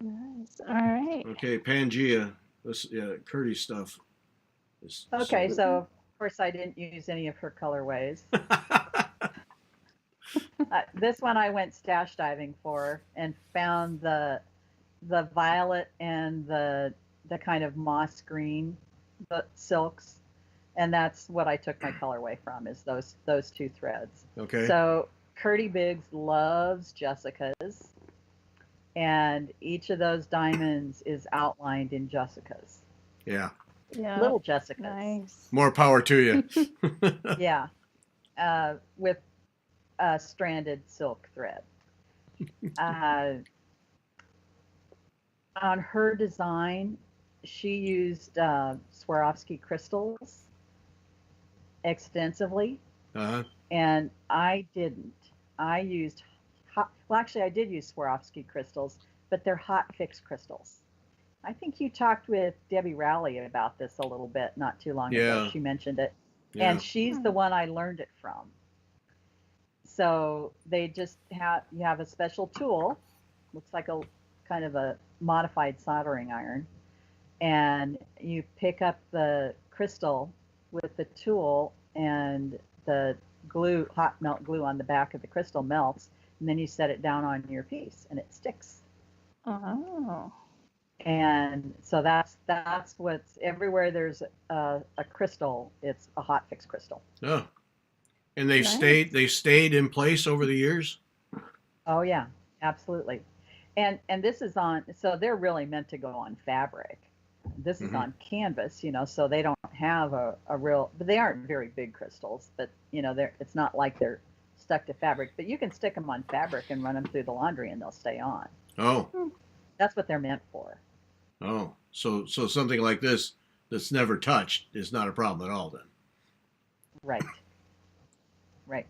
Nice. All right.
Okay, Pangea. This Curdy stuff is
Okay,
so.
so of course I didn't use any of her colorways. This one I went stash diving for and found the violet and the kind of moss green silks, and that's what I took my colorway from is those two threads.
Okay.
So Curdy Biggs loves Jessica's, and each of those diamonds is outlined in Jessica's,
Yeah.
Yeah.
little Jessica's.
Nice.
More power to you.
Yeah, with stranded silk thread. On her design, she used Swarovski crystals extensively,
Uh-huh.
and I didn't. I used well, actually, I did use Swarovski crystals, but they're hot fix crystals. I think you talked with Debbie Rowley about this a little bit not too long ago.
Yeah.
She mentioned it,
Yeah.
and she's the one I learned it from. So they just you have a special tool, looks like a kind of a modified soldering iron, and you pick up the crystal with the tool, and the hot melt glue on the back of the crystal melts, and then you set it down on your piece, and it sticks.
Oh.
And so that's what's everywhere. There's a crystal. It's a hot fix crystal.
Oh. And they've
Nice.
stayed in place over the years?
Oh yeah, absolutely. And this is on. So they're really meant to go on fabric. This is on canvas, so they don't have a real, but they aren't very big crystals, but it's not like they're stuck to fabric, but you can stick them on fabric and run them through the laundry and they'll stay on.
Oh.
That's what they're meant for.
Oh. So something like this that's never touched is not a problem at all then.
Right. Right.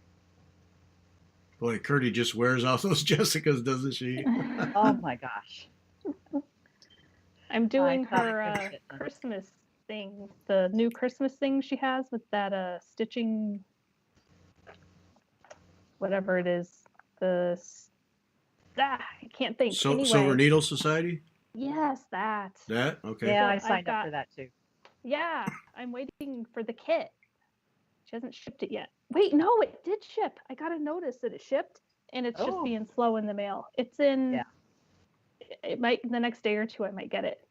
Boy, Curdy just wears off those Jessicas, doesn't she?
Oh my gosh.
I'm doing
thought I
her
couldn't get them.
Christmas thing, the new Christmas thing she has with that stitching, whatever it is. I can't think. Anyway,
Silver Needle Society?
yes, that.
That? Okay.
Yeah,
So
I
I've
signed up
got-
for that too.
Yeah, I'm waiting for the kit. She hasn't shipped it yet. Wait, no, it did ship. I got a notice that it shipped, and it's just
Oh.
being slow in the mail. It's in.
Yeah.
It might the next day or two. I might get it.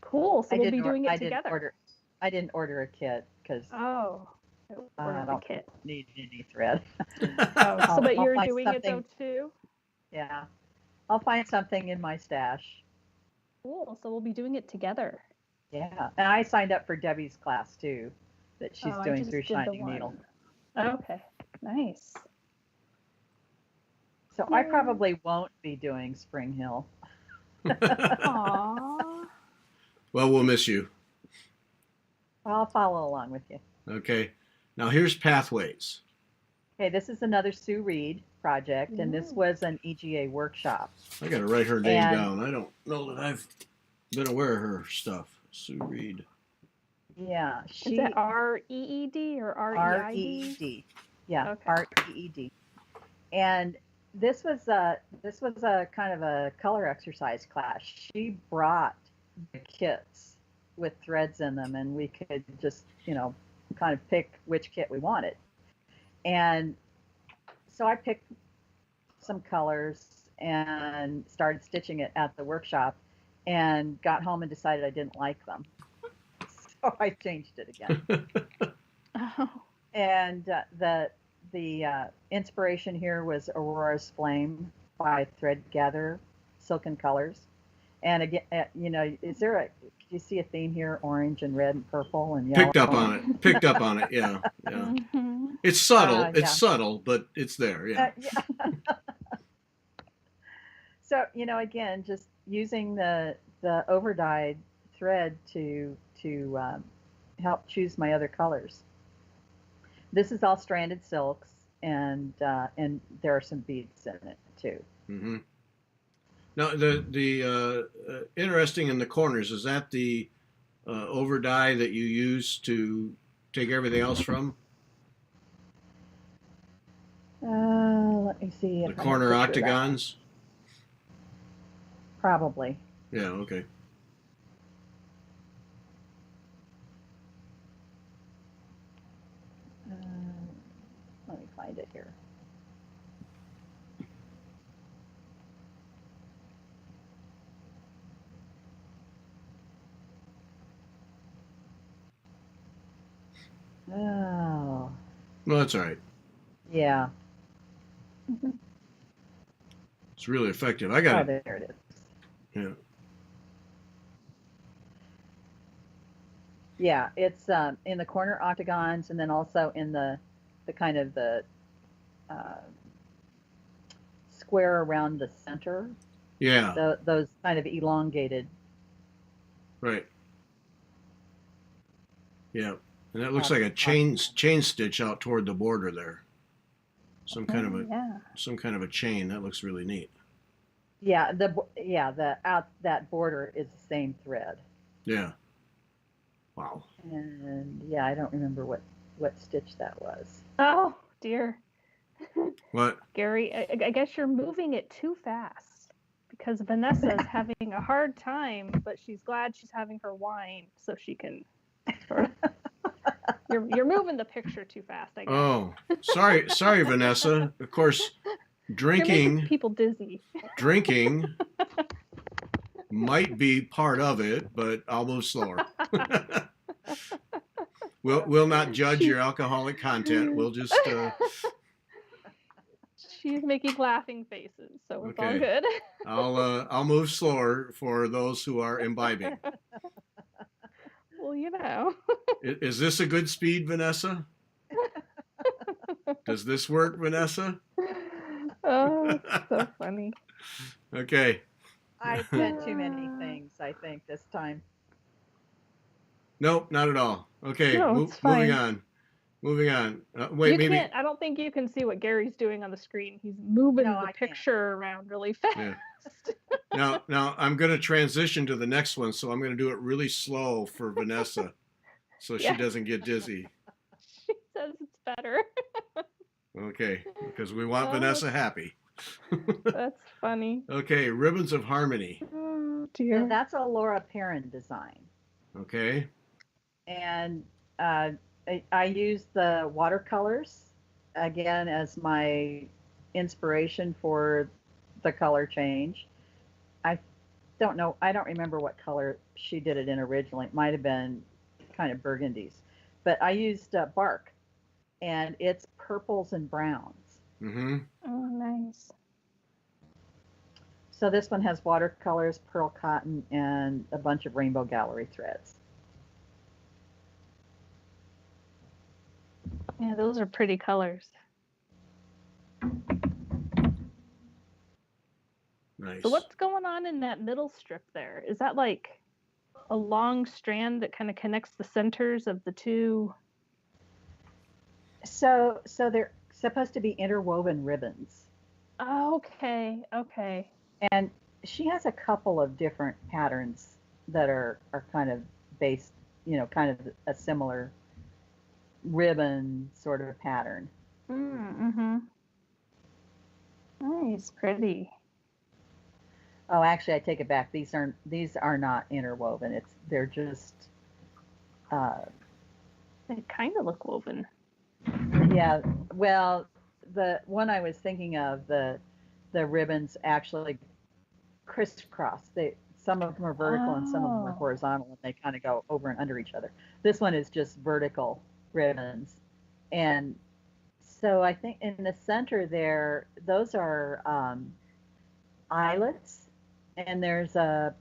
Cool. So we'll be doing it together.
I didn't order a kit because
Oh, I ordered the
don't
kit.
need any thread.
Oh, so but
I'll
you're
find
doing it though
something.
too.
Yeah, I'll find something in my stash.
Cool. So we'll be doing it together.
Yeah, and I signed up for Debbie's class too, that she's
Oh, I
doing
just
through
did the
Shining Needle.
one. Okay. Nice.
So I
Yay.
probably won't be doing Spring Hill.
Aww.
Well, we'll miss you.
I'll follow along with you.
Okay. Now here's Pathways.
Okay, this is another Sue Reed project, and this
Ooh.
was an EGA workshop.
I got to write her name
And-
down. I don't know that I've been aware of her stuff. Sue Reed.
Yeah,
Is
she
it REED or REID?
REED. Yeah,
Okay.
REED. And this was a kind of a color exercise class. She brought the kits with threads in them, and we could just kind of pick which kit we wanted. And so I picked some colors and started stitching it at the workshop, and got home and decided I didn't like them, so I changed it again.
Oh.
And the inspiration here was Aurora's Flame by Thread Gather, Silken Colors. And again, is there a? Do you see a theme here? Orange and red and purple and yellow.
Picked up on it. Picked up on it. Yeah. Yeah.
Mhm.
It's subtle. It's
Yeah.
subtle, but it's there. Yeah.
Yeah. So again, just using the overdyed thread to help choose my other colors. This is all stranded silks, and there are some beads in it too.
Mm-hmm. Now the interesting in the corners, is that the over dye that you use to take everything else from?
Let me see.
The
If I have a
corner
picture of that.
octagons?
Probably.
Yeah, okay.
Let me find it here. Oh,
Well, that's all right.
yeah.
It's really effective. I
Oh,
got it.
there it is.
Yeah.
Yeah, it's in the corner octagons, and then also in the kind of the uh, square around the center.
Yeah,
Those kind of elongated.
right. Yeah. And that looks
uh,
like a chain stitch out toward the border there. Some kind of
Oh,
a
yeah.
some kind of a chain. That looks really neat.
Yeah, the out that border is the same thread.
Yeah. Wow.
And yeah, I don't remember what stitch that was.
Oh dear,
What?
Gary. I guess you're moving it too fast because Vanessa's having a hard time, but she's glad she's having her wine so she can. Sort of, you're moving the picture too fast, I guess.
Oh, sorry, Vanessa. Of course,
You're making
drinking
people dizzy.
might be part of it, but I'll move slower. We'll not judge your alcoholic content. We'll just
She's making laughing faces, so it's all
Okay.
good.
I'll move slower for those who are imbibing.
Well,
Is this a good speed, Vanessa? Does this work, Vanessa?
Oh, it's so funny.
Okay.
I said too many things, I think, this time.
Nope, not at all. Okay,
No, it's fine.
moving on. Moving on. Wait,
You
maybe.
can't. I don't think you can see what Gary's doing on the screen. He's moving
No,
the
I can't.
picture around really fast.
Yeah. Now I'm going to transition to the next one, so I'm going to do it really slow for Vanessa, so she
Yeah.
doesn't get dizzy.
She says it's better.
Okay, because we want
Oh.
Vanessa happy.
That's funny.
Okay, Ribbons of Harmony.
Oh
So
dear.
that's a Laura Perrin design.
Okay.
And I used the watercolors again as my inspiration for the color change. I don't know. I don't remember what color she did it in originally. It might have been kind of burgundies, but I used bark, and it's purples and browns.
Mm-hmm.
Oh, nice.
So this one has watercolors, pearl cotton, and a bunch of rainbow gallery threads.
Yeah, those are pretty colors.
Nice.
So what's going on in that middle strip there? Is that like a long strand that kind of connects the centers of the two?
So they're supposed to be interwoven ribbons.
Oh, okay.
And she has a couple of different patterns that are kind of based, kind of a similar ribbon sort of pattern.
Mm-hmm. Nice, pretty.
Oh, actually, I take it back. These are not interwoven. They're just
They kind of look woven.
yeah. Well, the one I was thinking of, the ribbons actually crisscross. Some of them are vertical and some of them are
Oh.
horizontal, and they kind of go over and under each other. This one is just vertical ribbons, and so I think in the center there, those are eyelets, and there's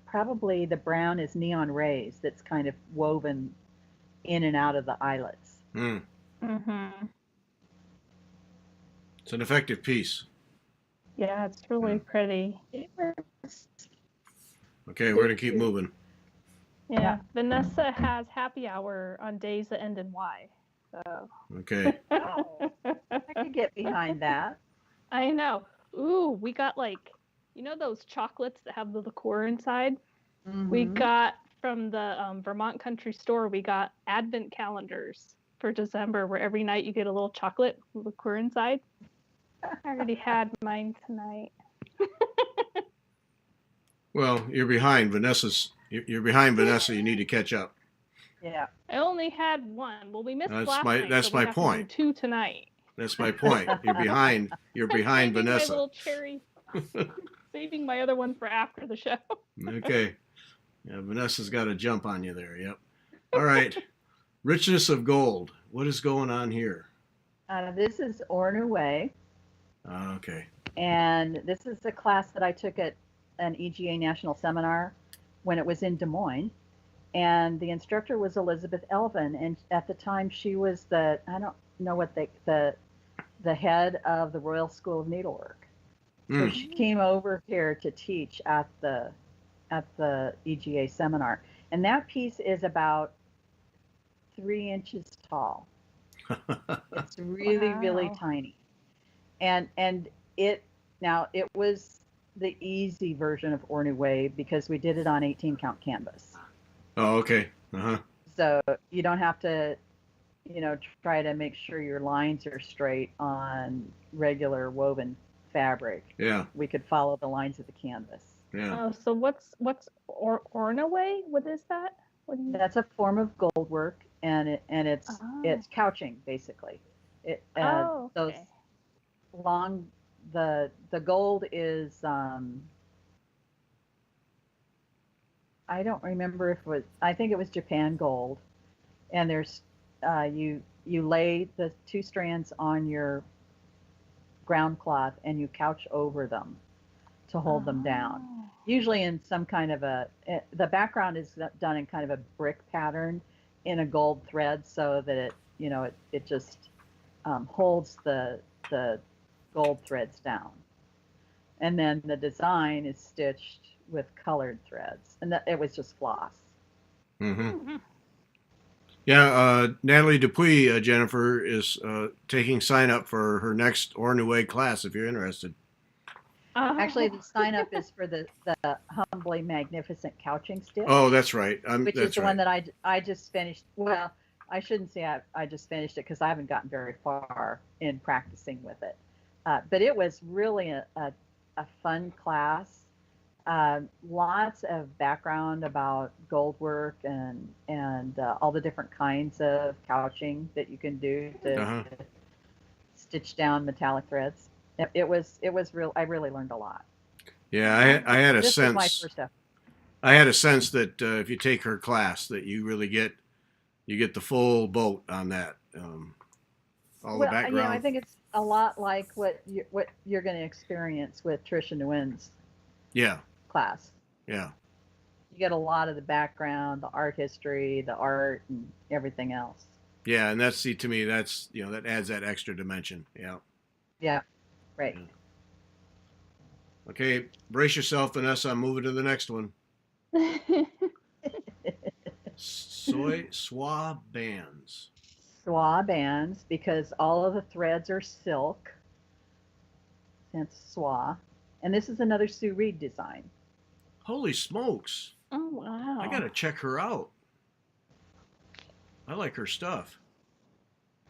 probably the brown is neon rays that's kind of woven in and out of the eyelets.
Hmm.
Mm-hmm.
It's an effective piece.
Yeah, it's really pretty.
Okay, we're gonna keep moving.
Yeah. Vanessa has happy hour on days that end in Y. So.
Okay.
Oh, I could get behind that.
I know. Ooh, we got those chocolates that have the liqueur inside? We
Mm-hmm.
got from the Vermont Country Store, we got advent calendars for December where every night you get a little chocolate liqueur inside. I already had mine tonight.
Well, you're behind. You're behind Vanessa. You need to catch up.
Yeah.
I only had one. Well, we missed
That's
last
my-
night,
that's
so we
my
have
point.
to do 2 tonight.
That's my point. You're behind. You're
I'm
behind
saving my
Vanessa.
little cherry. Saving my other one for after the show.
Okay. Yeah, Vanessa's got a jump on you there. Yep. All right. Richness of gold. What is going on here?
This is Orner Way,
Okay.
and this is a class that I took at an EGA national seminar when it was in Des Moines. And the instructor was Elizabeth Elvin, and at the time she was I don't know what the head of the Royal School of Needlework. So she came over here to teach at the EGA seminar, and that piece is about 3 inches tall. It's really
Wow.
tiny, and it was the easy version of Ornu Way because we did it on 18 count canvas.
Oh, okay.
So you don't have to, try to make sure your lines are straight on regular woven fabric.
Yeah.
We could follow the lines of the canvas.
Yeah.
Oh, so what's Ornaway? What is that? What do you?
That's a form of gold work, and it's
Oh.
couching basically.
Oh,
Those
okay.
long the gold is I don't remember if it was, I think it was Japan gold, and there's you lay the 2 strands on your ground cloth and you couch over them to hold them down.
Oh.
Usually in some kind of the background is done in kind of a brick pattern in a gold thread so that it just holds the gold threads down. And then the design is stitched with colored threads, and it was just floss.
Mm-hmm. Yeah, Natalie Dupuy, Jennifer, is taking sign up for her next Ornue class if you're interested.
Oh.
Actually, the sign up is for the Humbly Magnificent Couching Stitch.
Oh, that's right.
Which
that's
is the
right.
one that I just finished. Well, I shouldn't say I just finished it because I haven't gotten very far in practicing with it. But it was really a fun class. Lots of background about gold work and all the different kinds of couching that you can do to stitch down metallic threads. It was real. I really learned a lot.
Yeah, I had a
this
sense.
Was my first step.
I had a sense that if you take her class, that you really get the full boat on that. All the background.
Yeah, I think it's a lot like what you're going to experience with Trisha Nguyen's class.
Yeah.
You get a lot of the background, the art history, the art, and everything else.
Yeah, and to me, that's that adds that extra dimension. Yeah.
Yeah. Right.
Yeah. Okay, brace yourself, Vanessa. I'm moving to the next one. Soie bands.
Soie bands, because all of the threads are silk. Hence soie. And this is another Sue Reed design.
Holy smokes.
Oh, wow.
I got to check her out. I like her stuff.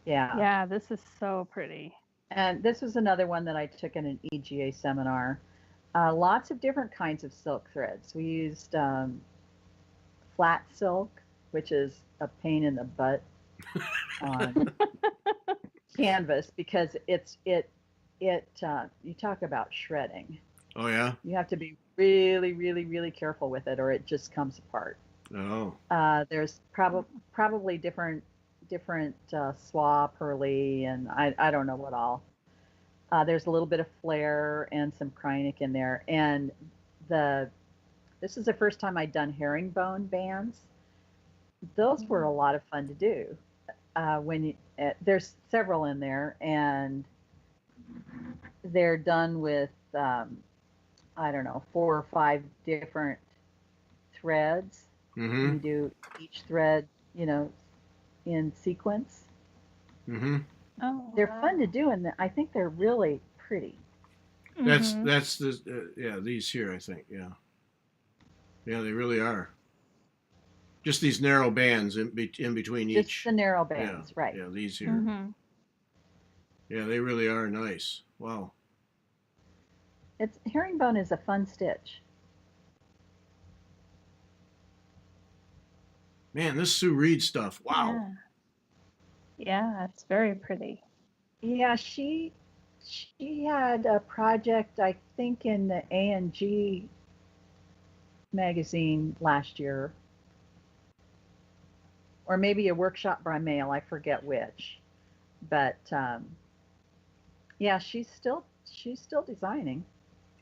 Yeah.
Yeah, this is so pretty.
And this was another one that I took in an EGA seminar. Lots of different kinds of silk threads. We used flat silk, which is a pain in the butt on canvas because you talk about shredding.
Oh yeah.
You have to be really, really, really careful with it, or it just comes apart.
Oh.
There's probably different swa, pearly, and I don't know what all. There's a little bit of flare and some Krynic in there, and this is the first time I'd done herringbone bands. Those were a lot of fun to do. There's several in there, and they're done with I don't know, 4 or 5 different threads.
Mm-hmm.
You do each thread, in sequence.
Mm-hmm.
Oh,
They're
wow.
fun to do, and I think they're really pretty.
Mhm.
That's the yeah, these here, I think. Yeah. Yeah, they really are. Just these narrow bands in between
Just
each.
the narrow
Yeah.
bands, right?
Yeah, these here.
Mhm.
Yeah, they really are nice. Wow.
It's herringbone is a fun stitch.
Man, this Sue Reed stuff. Wow.
Yeah. Yeah, it's very pretty.
Yeah, she had a project, I think, in the A&G magazine last year, or maybe a workshop by mail. I forget which, but yeah, she's still designing.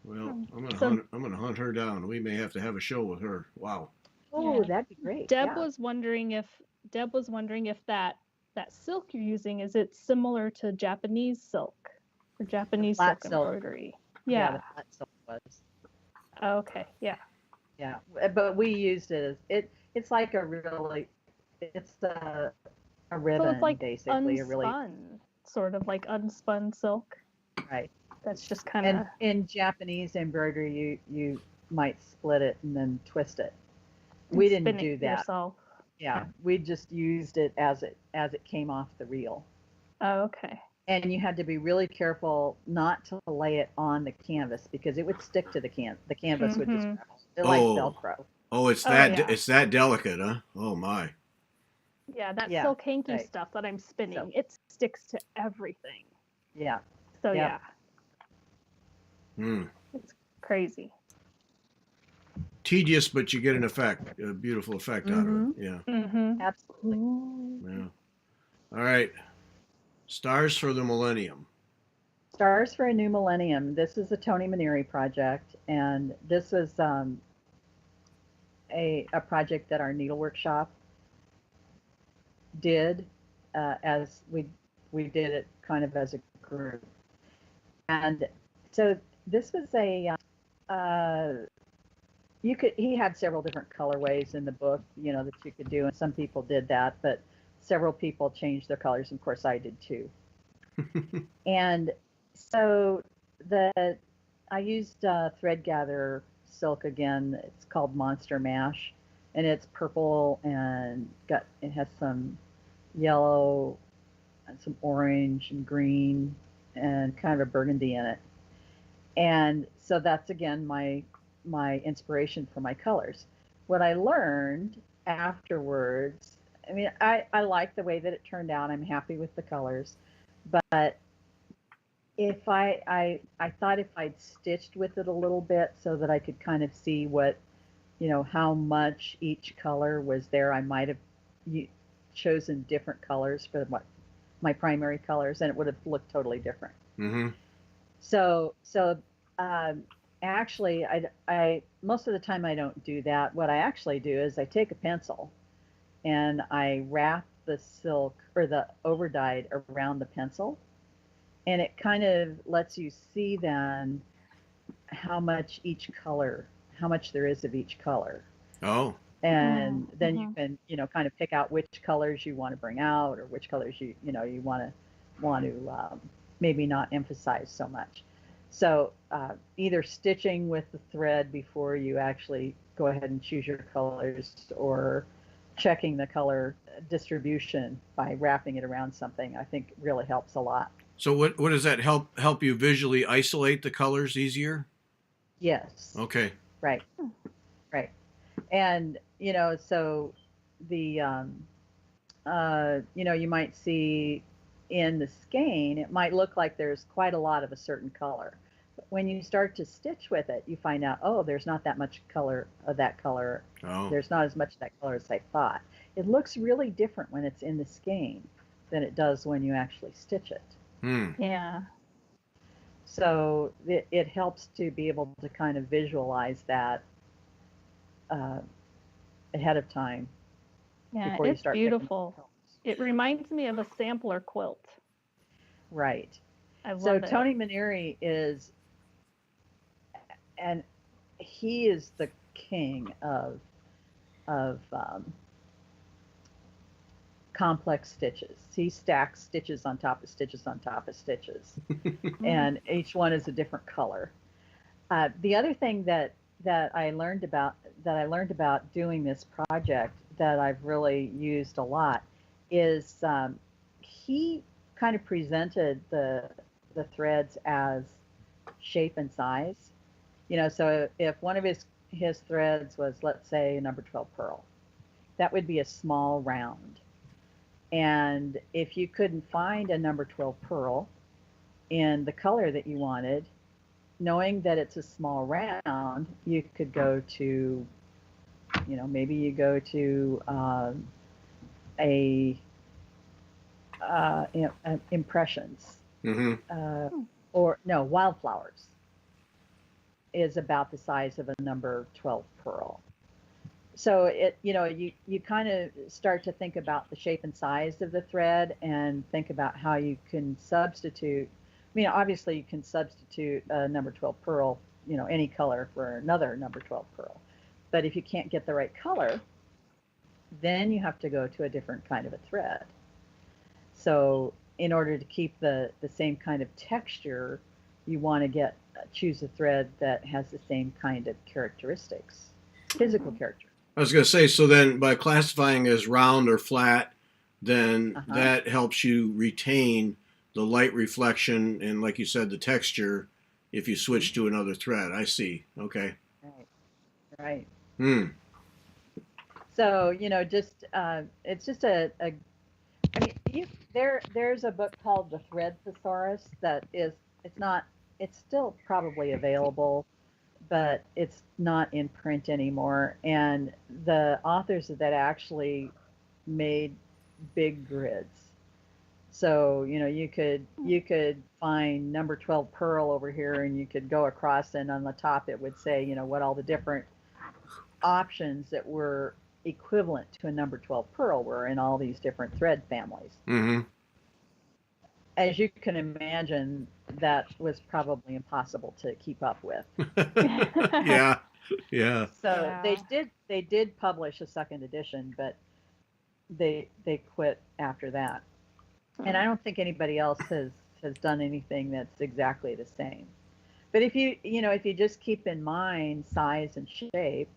Well,
So
I'm gonna hunt her down. We may have to have a show with her. Wow.
Oh,
yeah,
that'd be great.
Deb
Yeah.
was wondering if that silk you're using is it similar to Japanese silk or Japanese
Flat
silk
silk.
embroidery?
Yeah,
Yeah.
the flat silk was.
Okay. Yeah.
Yeah, but we used it as it's like it's a
So it's
ribbon
like
basically, a really
unspun, sort of like unspun silk.
right.
That's just kind
And
of
in Japanese embroidery, you might split it and then twist it. We didn't
spin
do
it
that.
yourself.
Yeah, we just used it as it came off the reel.
Oh, okay.
And you had to be really careful not to lay it on the canvas because it would stick to the The canvas would just
Mhm.
it like
Oh.
Velcro.
Oh,
Oh yeah.
it's that delicate, huh? Oh my.
Yeah, that
Yeah,
silk hanky
right.
stuff that I'm spinning,
So
it sticks to everything.
yeah,
So
yep.
yeah,
Hmm.
it's crazy.
Tedious, but you get a beautiful effect out of it.
Mm-hmm.
Yeah.
Mhm.
Absolutely.
Yeah. All right. Stars for the Millennium.
Stars for a New Millennium. This is a Tony Maneri project, and this was a project that our needlework shop did as we did it kind of as a group. And so this was he had several different colorways in the book, that you could do, and some people did that, but several people changed their colors, and of course I did too. And so I used thread gather silk again. It's called Monster Mash, and it's purple and it has some yellow and some orange and green and kind of a burgundy in it. And so that's again my inspiration for my colors. What I learned afterwards, I mean, I like the way that it turned out. I'm happy with the colors, but if I thought if I'd stitched with it a little bit so that I could kind of see what, how much each color was there, I might have chosen different colors for my primary colors, and it would have looked totally different.
Mm-hmm.
So actually, I most of the time I don't do that. What I actually do is I take a pencil and I wrap the silk or the overdyed around the pencil, and it kind of lets you see then how much there is of each color.
Oh.
And then you
Mhm.
can, kind of pick out which colors you want to bring out or which colors you want to maybe not emphasize so much. So either stitching with the thread before you actually go ahead and choose your colors, or checking the color distribution by wrapping it around something, I think really helps a lot.
So what does that help you visually isolate the colors easier?
Yes.
Okay.
Right. Right. And so the you might see in the skein, it might look like there's quite a lot of a certain color. But when you start to stitch with it, you find out, oh, there's not that much color of that color.
Oh.
There's not as much of that color as I thought. It looks really different when it's in the skein than it does when you actually stitch it.
Hmm.
Yeah.
So it helps to be able to kind of visualize that uh, ahead of time
Yeah,
before you
it's
start picking
beautiful.
colors.
It reminds me of a sampler quilt.
Right.
I
So
love it.
Tony Maneri is, and he is the king of complex stitches. He stacks stitches on top of stitches on top of stitches, and each one is a different color. The other thing that I learned about doing this project that I've really used a lot is he kind of presented the threads as shape and size. So if one of his threads was, let's say, number 12 pearl, that would be a small round. And if you couldn't find a number 12 pearl in the color that you wanted, knowing that it's a small round, you could go to, maybe you go to a impressions,
Mm-hmm.
or no, wildflowers is about the size of a number 12 pearl. So you kind of start to think about the shape and size of the thread and think about how you can substitute. I mean, obviously you can substitute a number 12 pearl, any color for another number 12 pearl. But if you can't get the right color, then you have to go to a different kind of a thread. So in order to keep the same kind of texture, you want to choose a thread that has the same kind of characteristics, physical characteristics.
I was going to say, so then by classifying as round or flat, then
Uh-huh.
that helps you retain the light reflection and, like you said, the texture if you switch to another thread. I see. Okay.
Right. Right.
Hmm.
So just it's just I mean, there's a book called The Thread Thesaurus that is it's still probably available, but it's not in print anymore. And the authors of that actually made big grids. So you could find number 12 pearl over here, and you could go across, and on the top it would say what all the different options that were equivalent to a number 12 pearl were in all these different thread families.
Mm-hmm.
As you can imagine, that was probably impossible to keep up with.
Yeah. Yeah.
So
Yeah.
they did publish a second edition, but they quit after that. And I don't think anybody else has done anything that's exactly the same. But if you just keep in mind size and shape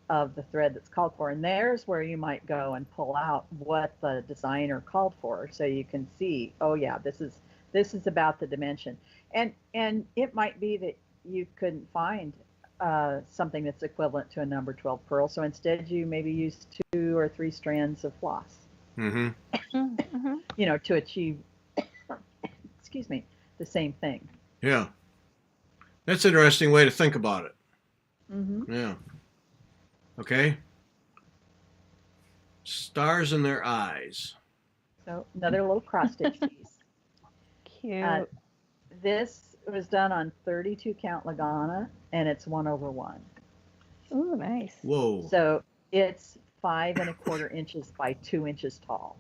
of the thread that's called for, and there's where you might go and pull out what the designer called for, so you can see, oh yeah, this is about the dimension. And it might be that you couldn't find something that's equivalent to a number 12 pearl, so instead you maybe use 2 or 3 strands of floss,
Mm-hmm.
to achieve, excuse me, the same thing.
Yeah. That's an interesting way to think about it.
Mm-hmm.
Yeah. Okay. Stars in their eyes.
So another little cross stitch piece.
Cute.
This was done on 32 count Lagana, and it's 1/1.
Ooh, nice.
Whoa.
So it's 5 1/4 inches by 2 inches tall.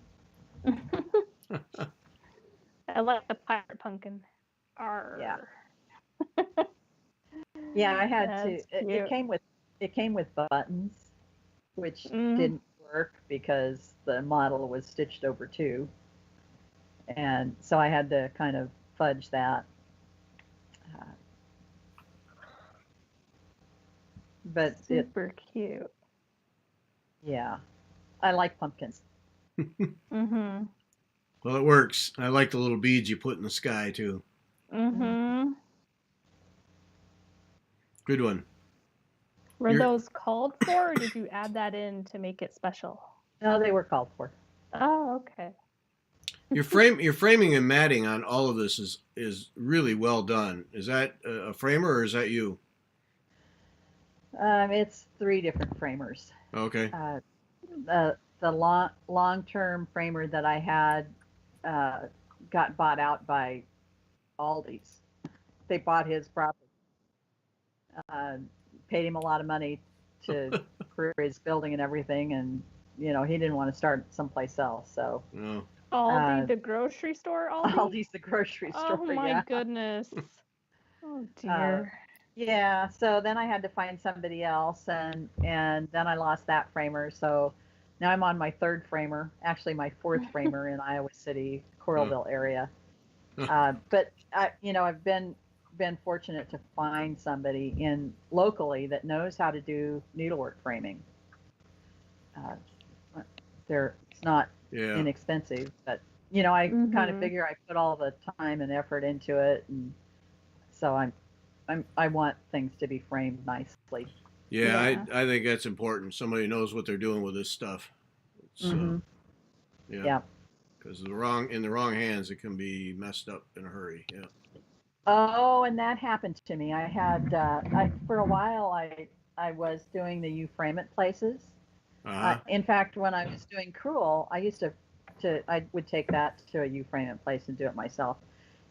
I like the pirate pumpkin. Arr.
Yeah. Yeah, I had to.
That's
It
cute.
came with buttons, which
Mm.
didn't work because the model was stitched over 2, and so I had to kind of fudge that. But
Super cute.
yeah, I like pumpkins.
Mm-hmm.
Well, it works. I like the little beads you put in the sky too.
Mm-hmm.
Good one.
Were
You're
those called for, or did you add that in to make it special?
No, they were called for.
Oh, okay.
your framing and matting on all of this is really well done. Is that a framer or is that you?
It's 3 different framers.
Okay.
The long term framer that I had got bought out by Aldi's. They bought his property, uh, paid him a lot of money for his building and everything, and he didn't want to start someplace else. So
No.
Aldi, the grocery store, Aldi?
Aldi's the grocery store.
Oh my
Yeah.
goodness. Oh
Uh,
dear.
yeah. So then I had to find somebody else, and then I lost that framer. So now I'm on my 3rd framer, actually my 4th framer in Iowa City, Coralville area. But I've been fortunate to find somebody in locally that knows how to do needlework framing. It's not
Yeah.
inexpensive, but I kind of figure I put all the time and effort into it, and so I want things to be framed nicely.
Yeah,
Yeah.
I think that's important. Somebody knows what they're doing with this stuff.
Mm-hmm.
Yeah.
Yeah.
Because in the wrong hands, it can be messed up in a hurry. Yeah.
Oh, and that happened to me. I had for a while I was doing the you frame it places.
Uh-huh.
In fact, when I was doing crewel, I used to I would take that to a U frame it place and do it myself.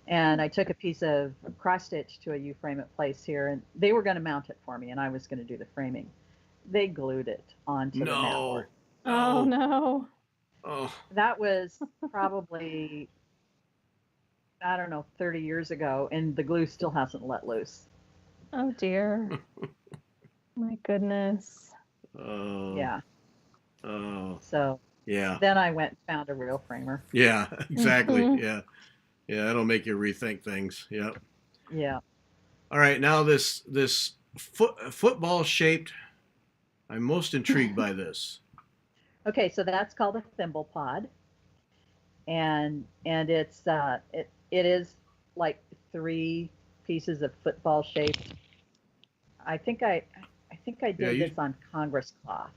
And I took a piece of cross stitch to a U frame it place here, and they were going to mount it for me, and I was going to do the framing. They glued it onto the
No.
matboard.
Oh no.
Oh.
That was probably, I don't know, 30 years ago, and the glue still hasn't let loose.
Oh dear. My goodness.
Oh.
Yeah.
Oh.
So
Yeah.
then I went and found a real framer.
Yeah. Exactly.
Mhm.
Yeah. Yeah. That'll make you rethink things. Yeah.
Yeah.
All right. Now this football shaped. I'm most intrigued by this.
Okay, so that's called a thimble pod, and it's it is like 3 pieces of football shaped. I think I
Yeah.
did this on Congress cloth,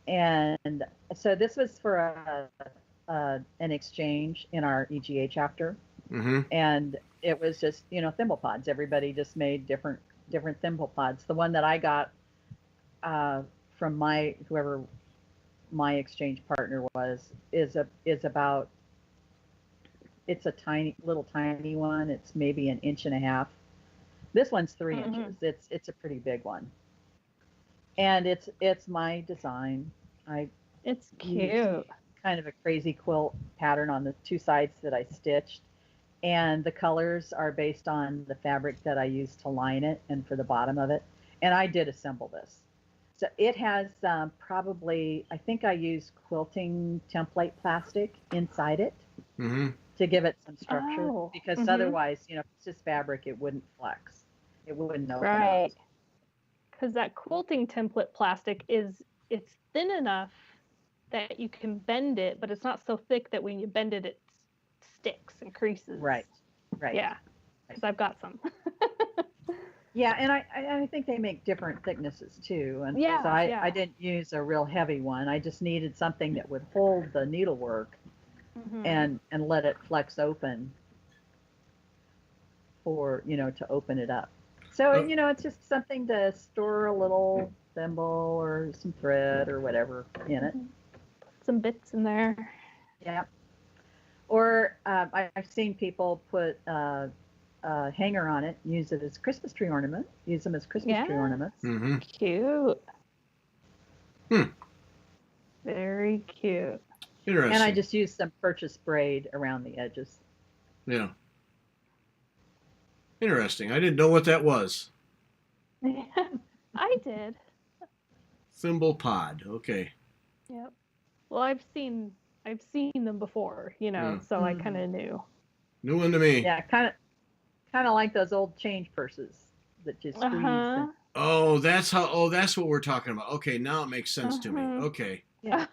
and so this was for an exchange in our EGA chapter,
Mm-hmm.
and it was just thimble pods. Everybody just made different thimble pods. The one that I got from whoever my exchange partner was is about, it's a tiny one. It's maybe an inch and a half. This one's 3 inches. It's a pretty big one, and it's my design. I
It's
used
cute.
kind of a crazy quilt pattern on the 2 sides that I stitched, and the colors are based on the fabric that I used to line it and for the bottom of it. And I did assemble this. So it has probably, I think I used quilting template plastic inside it
Mm-hmm.
to give it some structure,
Oh.
because otherwise, if it's just fabric, it wouldn't flex. It wouldn't open up.
Right. Because that quilting template plastic it's thin enough that you can bend it, but it's not so thick that when you bend it, it sticks and creases.
Right.
Yeah. Because I've got some.
Yeah, and I think they make different thicknesses too. And
Yeah,
so
yeah.
I didn't use a real heavy one. I just needed something that would hold the needlework and let it flex open for, to open it up. So, it's just something to store a little thimble or some thread or whatever in it.
Put some bits in there.
Yeah. Or I've seen people put hanger on it, use it as Christmas tree ornament, use them as Christmas tree ornaments.
Mm-hmm.
Cute.
Hmm.
Very cute.
Interesting.
And I just used some purchase braid around the edges.
Yeah. Interesting. I didn't know what that was.
I did.
Thimble pod. Okay.
Yep. Well, I've seen them before, so I kind of knew.
New one to me.
Yeah, kind of like those old change purses that you squeeze.
Uh-huh.
Oh, that's how. Oh, that's what we're talking about. Okay, now it makes sense to me. Okay.
Yeah.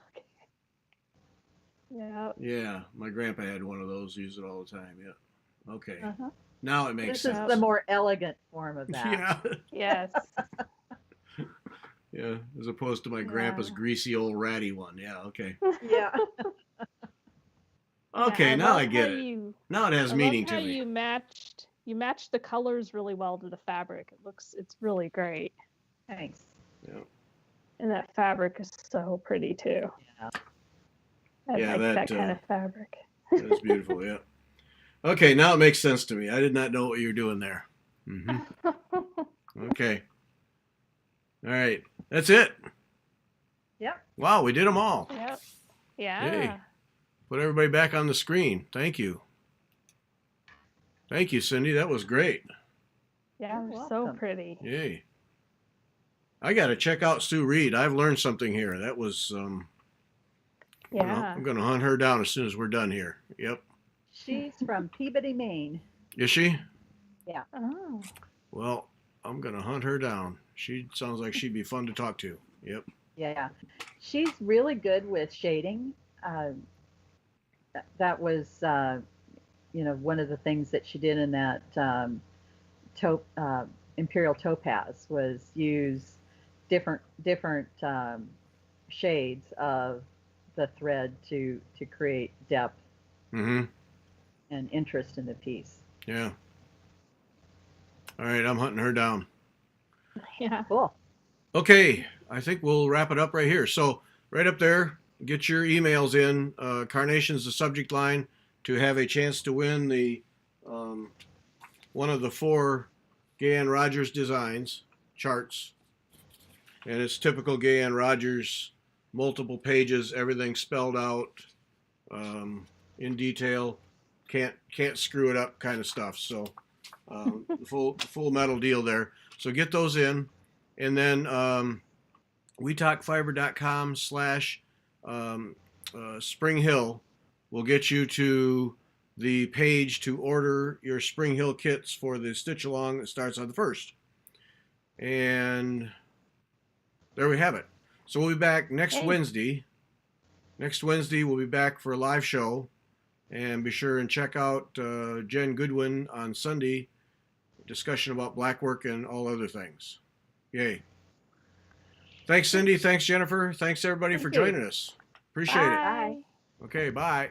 Yeah.
Yeah, my grandpa had one of those. Used it all the time. Yeah. Okay.
Uh-huh.
Now it makes
This is
sense.
the more elegant form of that.
Yeah.
Yes.
Yeah. As opposed to my
Yeah.
grandpa's greasy old ratty one. Yeah. Okay.
Yeah.
Okay.
Yeah, I
now I
love
get
how
it.
you
Now it has
I
meaning
love how
to me.
you matched the colors really well to the fabric. It's really great.
Thanks.
Yeah.
And that fabric is so pretty too.
Yeah.
I
Yeah,
like that
that,
kind of fabric.
That's beautiful. Yeah. Okay. Now it makes sense to me. I did not know what you were doing there. Hmm. Okay. All right. That's it.
Yep.
Wow. We did them all.
Yep. Yeah.
Yay. Put everybody back on the screen. Thank you. Thank you, Cindy. That was great.
Yeah,
You're
they're so
welcome.
pretty.
Yay. I got to check out Sue Reed. I've learned something here. That was,
Yeah.
I'm going to hunt her down as soon as we're done here. Yep.
She's from Peabody, Maine.
Is she?
Oh.
Well, I'm going to hunt her down. She sounds like she'd be fun to talk to. Yep.
Yeah. She's really good with shading. That was, one of the things that she did in that Imperial Topaz was use different shades of the thread to create depth
Mm-hmm.
and interest in the piece.
Yeah. All right. I'm hunting her down.
Yeah.
Cool.
Okay. I think we'll wrap it up right here. So right up there, get your emails in. Carnation's the subject line to have a chance to win the one of the 4 Gay-Ann Rogers designs charts, and it's typical Gay-Ann Rogers, multiple pages, everything spelled out in detail. Can't screw it up kind of stuff. So full metal deal there. So get those in, and then wetalkfiber.com/Spring Hill will get you to the page to order your Spring Hill kits for the stitch along that starts on the 1st. And there we have it. So we'll be back next
Hey.
Wednesday. Next Wednesday we'll be back for a live show, and be sure and check out Jen Goodwin on Sunday. Discussion about blackwork and all other things. Yay. Thanks, Cindy. Thanks, Jennifer. Thanks, everybody,
Thank
for
you.
joining us. Appreciate it.
Bye.
Okay, bye.